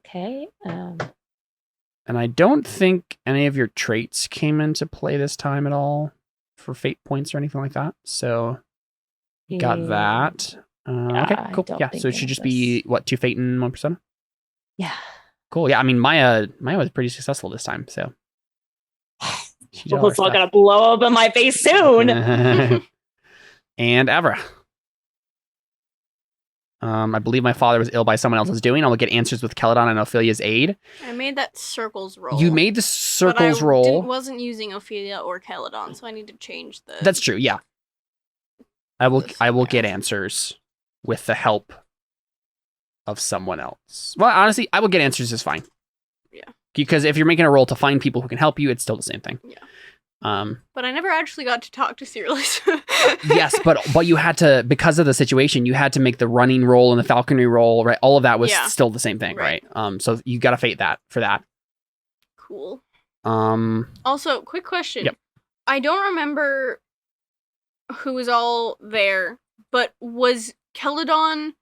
Okay. And I don't think any of your traits came into play this time at all for fate points or anything like that. So you got that. Okay, cool. Yeah, so it should just be, 2 fate and 1 persona? Yeah. Cool. Yeah, I mean, Maya was pretty successful this time, so. It's all going to blow up in my face soon. And Avra. I believe my father was ill by someone else's doing. I will get answers with Celadon and Ophelia's aid. I made that circles roll. You made the circles roll. I wasn't using Ophelia or Celadon, so I need to change the... That's true, yeah. I will get answers with the help of someone else. Well, honestly, I will get answers is fine. Yeah. Because if you're making a roll to find people who can help you, it's still the same thing. Yeah. But I never actually got to talk to Cyrillus. Yes, but you had to, because of the situation, you had to make the running roll and the falconry roll, right? All of that was still the same thing, right? So you got to fate that for that. Cool. Also, quick question. Yep. I don't remember who was all there, but was Celadon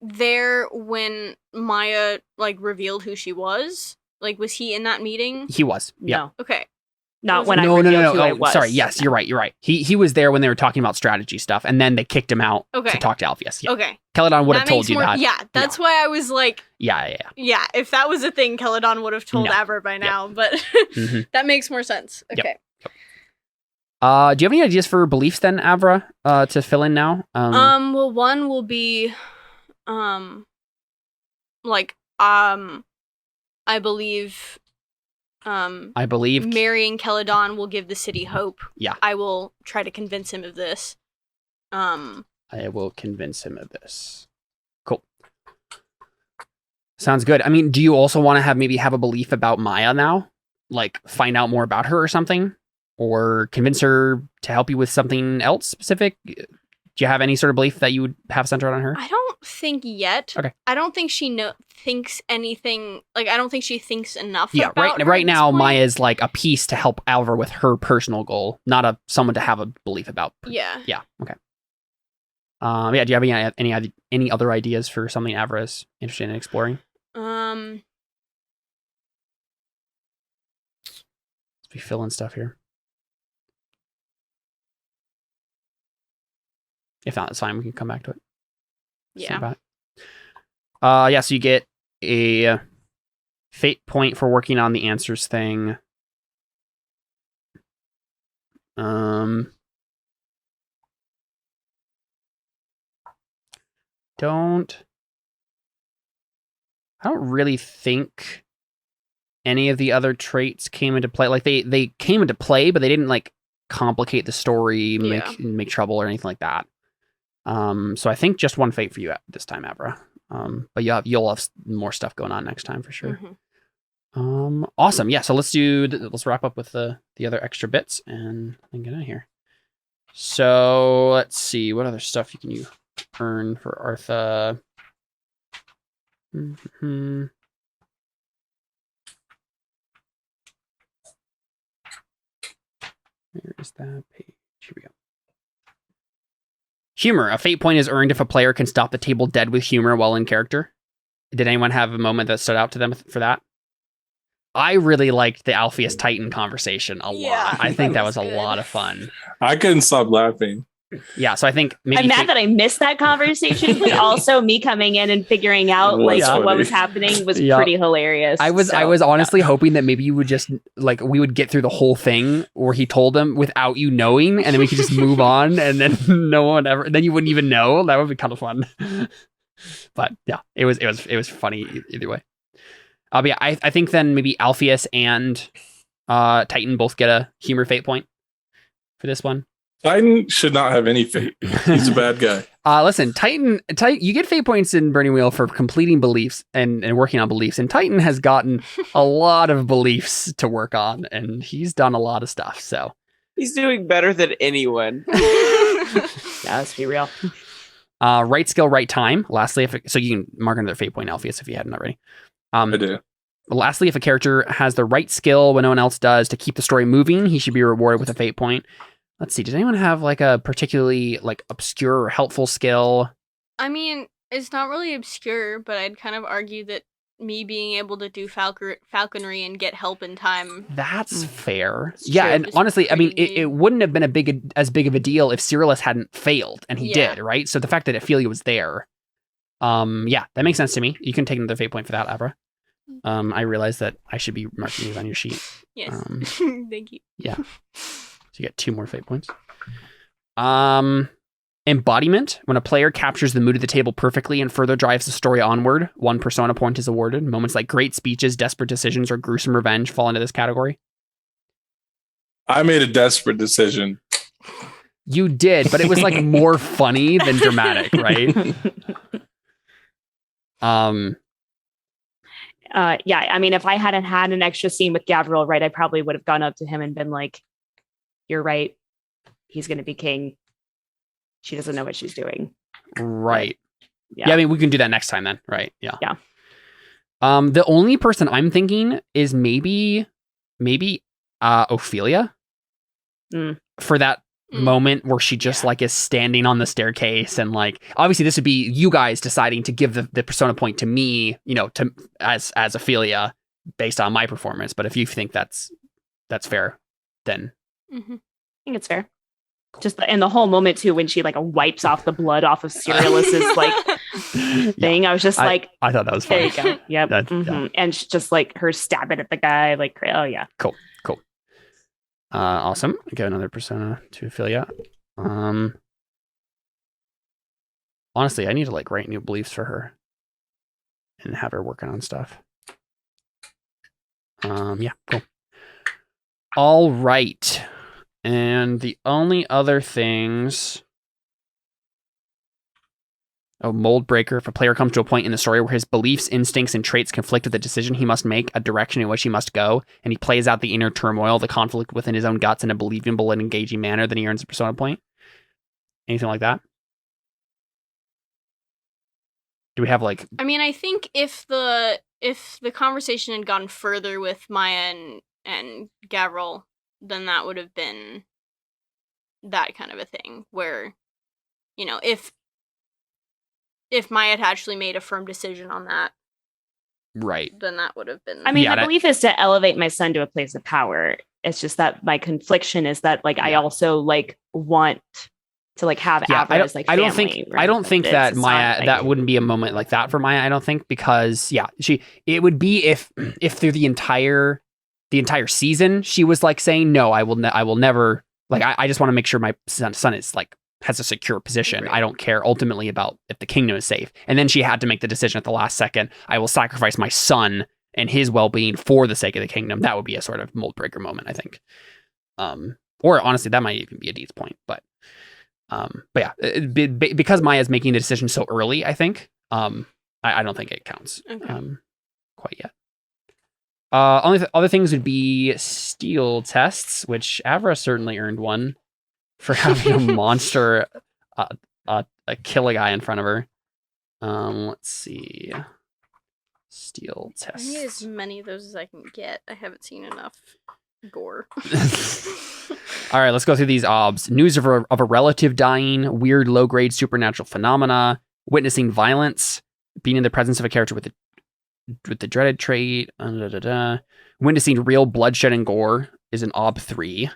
there when Maya revealed who she was? Was he in that meeting? He was. Yeah. No. Okay. Not when I revealed who I was. Sorry. Yes, you're right. He was there when they were talking about strategy stuff, and then they kicked him out to talk to Alpheus. Yeah. Okay. Celadon would have told you that. Yeah, that's why I was like... Yeah. Yeah, if that was a thing, Celadon would have told Avra by now, but that makes more sense. Okay. Yep. Do you have any ideas for beliefs then, Avra, to fill in now? Well, one will be, I believe marrying Celadon will give the city hope. Yeah. I will try to convince him of this. I will convince him of this. Cool. Sounds good. I mean, do you also want to have a belief about Maya now? Find out more about her or something? Or convince her to help you with something else specific? Do you have any sort of belief that you would have centered on her? I don't think yet. Okay. I don't think she thinks anything. I don't think she thinks enough. Yeah. About right now, Maya's a piece to help Alva with her personal goal, not someone to have a belief about. Yeah. Yeah. Okay. Yeah. Do you have any other ideas for something Avra's interested in exploring? Let's be filling stuff here. If not, it's fine. We can come back to it. Yeah. So you get a fate point for working on the answers thing. I don't really think any of the other traits came into play. They came into play, but they didn't complicate the story, make trouble or anything like that. So I think just 1 fate for you this time, Avra. But you'll have more stuff going on next time for sure. Mm-hmm. Awesome. Yeah. So let's wrap up with the other extra bits and then get out of here. So let's see what other stuff can you earn for Artha. Mm-hmm. Where is that page? Here we go. Humor. A fate point is earned if a player can stop the table dead with humor while in character. Did anyone have a moment that stood out to them for that? I really liked the Alpheus Titan conversation a lot. I think that was a lot of fun. I couldn't stop laughing. Yeah, so I think maybe I'm mad that I missed that conversation, but also me coming in and figuring out what was happening was pretty hilarious. I was honestly hoping that maybe you would just like we would get through the whole thing where he told them without you knowing, and then we could just move on, and then then you wouldn't even know. That would be kind of fun. But yeah, it was funny either way. But yeah, I think then maybe Alpheus and Titan both get a humor fate point for this one. Titan should not have any fate. He's a bad guy. Listen, Titan, you get fate points in Burning Wheel for completing beliefs and working on beliefs. And Titan has gotten a lot of beliefs to work on, and he's done a lot of stuff. So he's doing better than anyone. Yeah, let's be real. Right skill, right time. Lastly, so you can mark another fate point, Alpheus, if you hadn't already. I do. Lastly, if a character has the right skill when no one else does to keep the story moving, he should be rewarded with a fate point. Let's see. Did anyone have like a particularly like obscure or helpful skill? I mean, it's not really obscure, but I'd kind of argue that me being able to do falconry and get help in time. That's fair. It's Yeah, true. and It's honestly, I mean, pretty it wouldn't have been as big of a deal if Cyrillus hadn't failed, and he did, right? So the fact that Ophelia was there, yeah, that makes sense to me. You can take another fate point for that, Abra. I realize that I should be marking these on your sheet. Yes. Thank you. Yeah. So you get 2 more fate points. Embodiment. When a player captures the mood of the table perfectly and further drives the story onward, 1 persona point is awarded. Moments like great speeches, desperate decisions, or gruesome revenge fall into this category. I made a desperate decision. You did, but it was like more funny than dramatic, right? Yeah, I mean, if I hadn't had an extra scene with Gavriel, right, I probably would have gone up to him and been like, "You're right. He's going to be king. She doesn't know what she's doing." Right. Yeah. I mean, we can do that next time then, right? Yeah. Yeah. The only person I'm thinking is maybe Ophelia for that moment where she just like is standing on the staircase, and like obviously this would be you guys deciding to give the persona point to me, to as Ophelia based on my performance. But if you think that's fair, then I think it's fair. Just and the whole moment too, when she like wipes off the blood off of Cyrillus's like thing. I was just like, I thought that was funny. There you go. Yep. Yeah. And just like her stabbing at the guy, like, oh yeah. Cool. Awesome. I got another persona to Ophelia. Honestly, I need to like write new beliefs for her and have her working on stuff. Yeah, cool. All right. And the only other things. Mold breaker. If a player comes to a point in the story where his beliefs, instincts, and traits conflict with the decision he must make, a direction in which he must go, and he plays out the inner turmoil, the conflict within his own guts in a believable and engaging manner, then he earns a persona point. Anything like that? Do we have like? I mean, I think if the conversation had gone further with Maya and Gavriel, then that would have been that kind of a thing where, if Maya had actually made a firm decision on that, right, then that would have been. I mean, my belief is to elevate my son to a place of power. It's just that my confliction is that like I also like want to like have Abra as like family. I don't think that Maya that wouldn't be a moment like that for Maya. I don't think because it would be if through the entire season she was like saying no, I will never like I just want to make sure my son is like has a secure position. Right. I don't care ultimately about if the kingdom is safe. And then she had to make the decision at the last second. I will sacrifice my son and his well-being for the sake of the kingdom. That would be a sort of mold breaker moment, I think. Or honestly, that might even be a Deed's point. But yeah, because Maya's making the decision so early, I think, I don't think it counts quite yet. Only other things would be steel tests, which Avra certainly earned one for having a monster kill a guy in front of her. Let's see. Steel tests. I need as many of those as I can get. I haven't seen enough. Gore. All right, let's go through these obs. News of a relative dying, weird low-grade supernatural phenomena, witnessing violence, being in the presence of a character with the dreaded trait, witnessing real bloodshed and gore is an ob 3,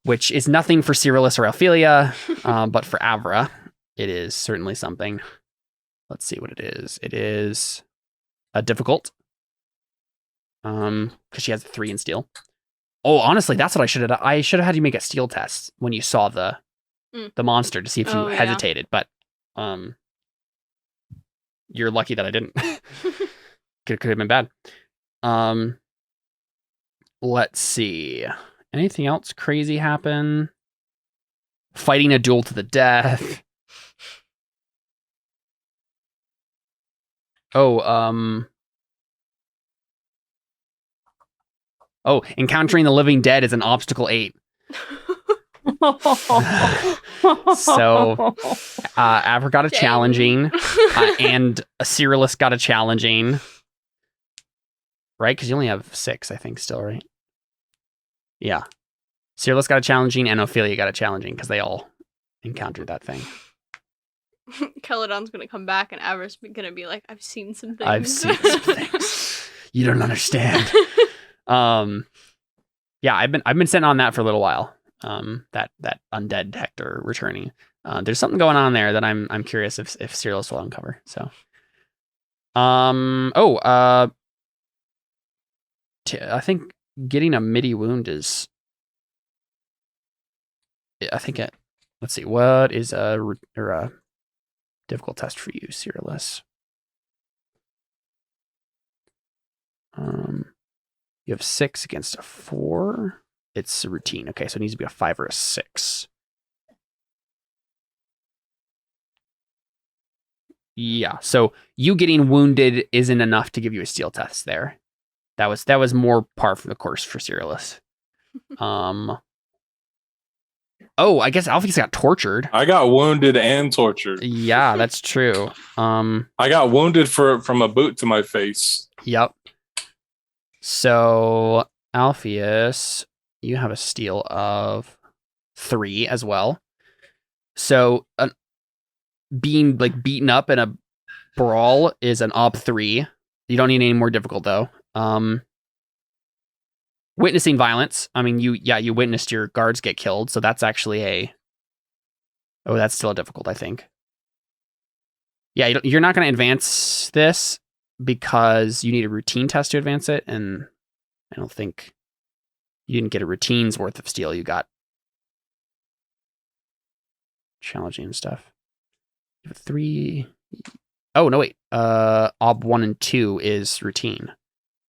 which is nothing for Cyrillus or Ophelia, but for Avra, it is certainly something. Let's see what it is. It is a difficult, because she has a 3 in steel. Oh, honestly, that's what I should have. I should have had you make a steel test when you saw the monster to see if you hesitated. But you're lucky that I didn't. could have been bad. Let's see. Anything else crazy happen? Fighting a duel to the death. Encountering the living dead is an obstacle 8. So, Avra got a challenging, and Cyrillus got a challenging. Right? Because you only have 6, I think, still, right? Yeah. Cyrillus got a challenging, and Ophelia got a challenging, because they all encountered that thing. Celadon's gonna come back, and Avra's gonna be like, I've seen some things. I've seen some things. You don't understand. Yeah, I've been sitting on that for a little while. That undead Hector returning. There's something going on there that I'm curious if Cyrillus will uncover. So, I think getting a midi wound is. I think it. Let's see. What is a difficult test for you, Cyrillus? You have 6 against a 4. It's a routine. Okay, so it needs to be a 5 or a 6. Yeah, so you getting wounded isn't enough to give you a steel test there. That was more par for the course for Cyrillus. I guess Alpheus got tortured. I got wounded and tortured. Yeah, that's true. I got wounded from a boot to my face. Yep. So, Alpheus, you have a steel of 3 as well. So, being like beaten up in a brawl is an ob 3. You don't need any more difficult though. Witnessing violence. I mean, you witnessed your guards get killed, so that's actually that's still a difficult, I think. Yeah, you're not going to advance this because you need a routine test to advance it, and I don't think you didn't get a routine's worth of steel. You got challenging and stuff. You have 3. Oh, no, wait. Ob 1 and 2 is routine.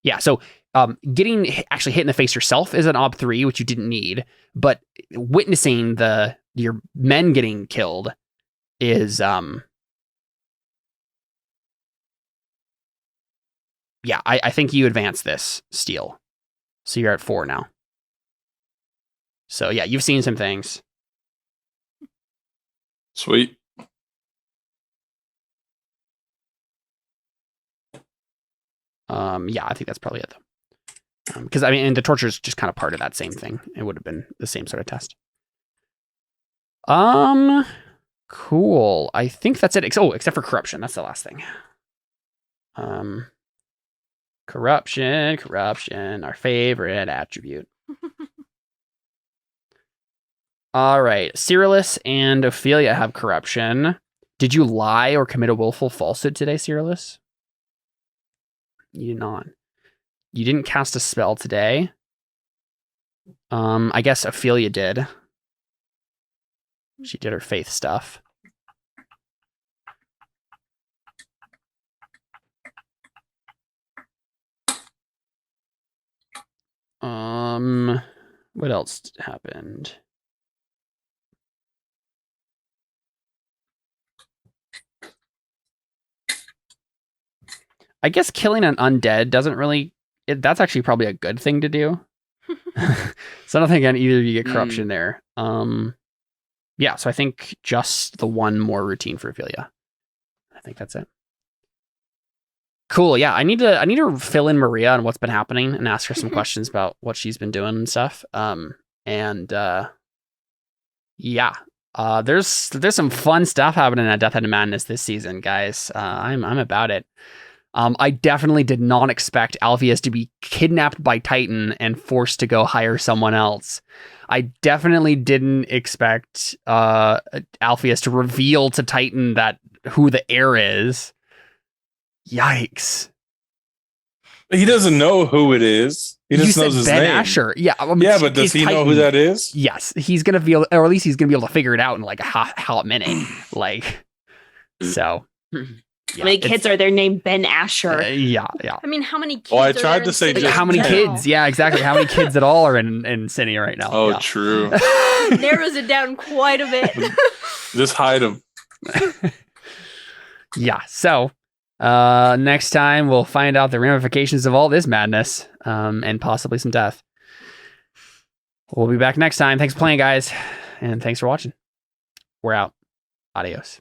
Yeah, so actually hit in the face yourself is an ob 3, which you didn't need, but witnessing your men getting killed is yeah, I think you advance this steel. So you're at 4 now. So yeah, you've seen some things. Sweet. Yeah, I think that's probably it though. Because I mean, and the torture is just kind of part of that same thing. It would have been the same sort of test. Cool. I think that's it. Except for corruption. That's the last thing. Corruption, our favorite attribute. All right. Cyrillus and Ophelia have corruption. Did you lie or commit a willful falsehood today, Cyrillus? You did not. You didn't cast a spell today. I guess Ophelia did. She did her faith stuff. What else happened? I guess killing an undead doesn't really... that's actually probably a good thing to do. So I don't think either of you get corruption there. Yeah, so I think just the one more routine for Ophelia. I think that's it. Cool. Yeah, I need to fill in Maria on what's been happening and ask her some questions about what she's been doing and stuff. There's some fun stuff happening at Death and Madness this season, guys. I'm about it. I definitely did not expect Alpheus to be kidnapped by Titan and forced to go hire someone else. I definitely didn't expect Alpheus to reveal to Titan that who the heir is. Yikes. He doesn't know who it is. He just knows his Ben name. Asher. Yeah. But does he know who that is? Yes. He's going to be able, or at least he's going to be able to figure it out in like a hot minute. So. How many kids are there named Ben Asher? Yeah. I mean, how many kids? Oh, I tried to say how many kids? Yeah, exactly. How many kids at all are in Sinia right now? Oh, true. Narrows it down quite a bit. Just hide them. Yeah. So next time we'll find out the ramifications of all this madness and possibly some death. We'll be back next time. Thanks for playing, guys, and thanks for watching. We're out. Adios.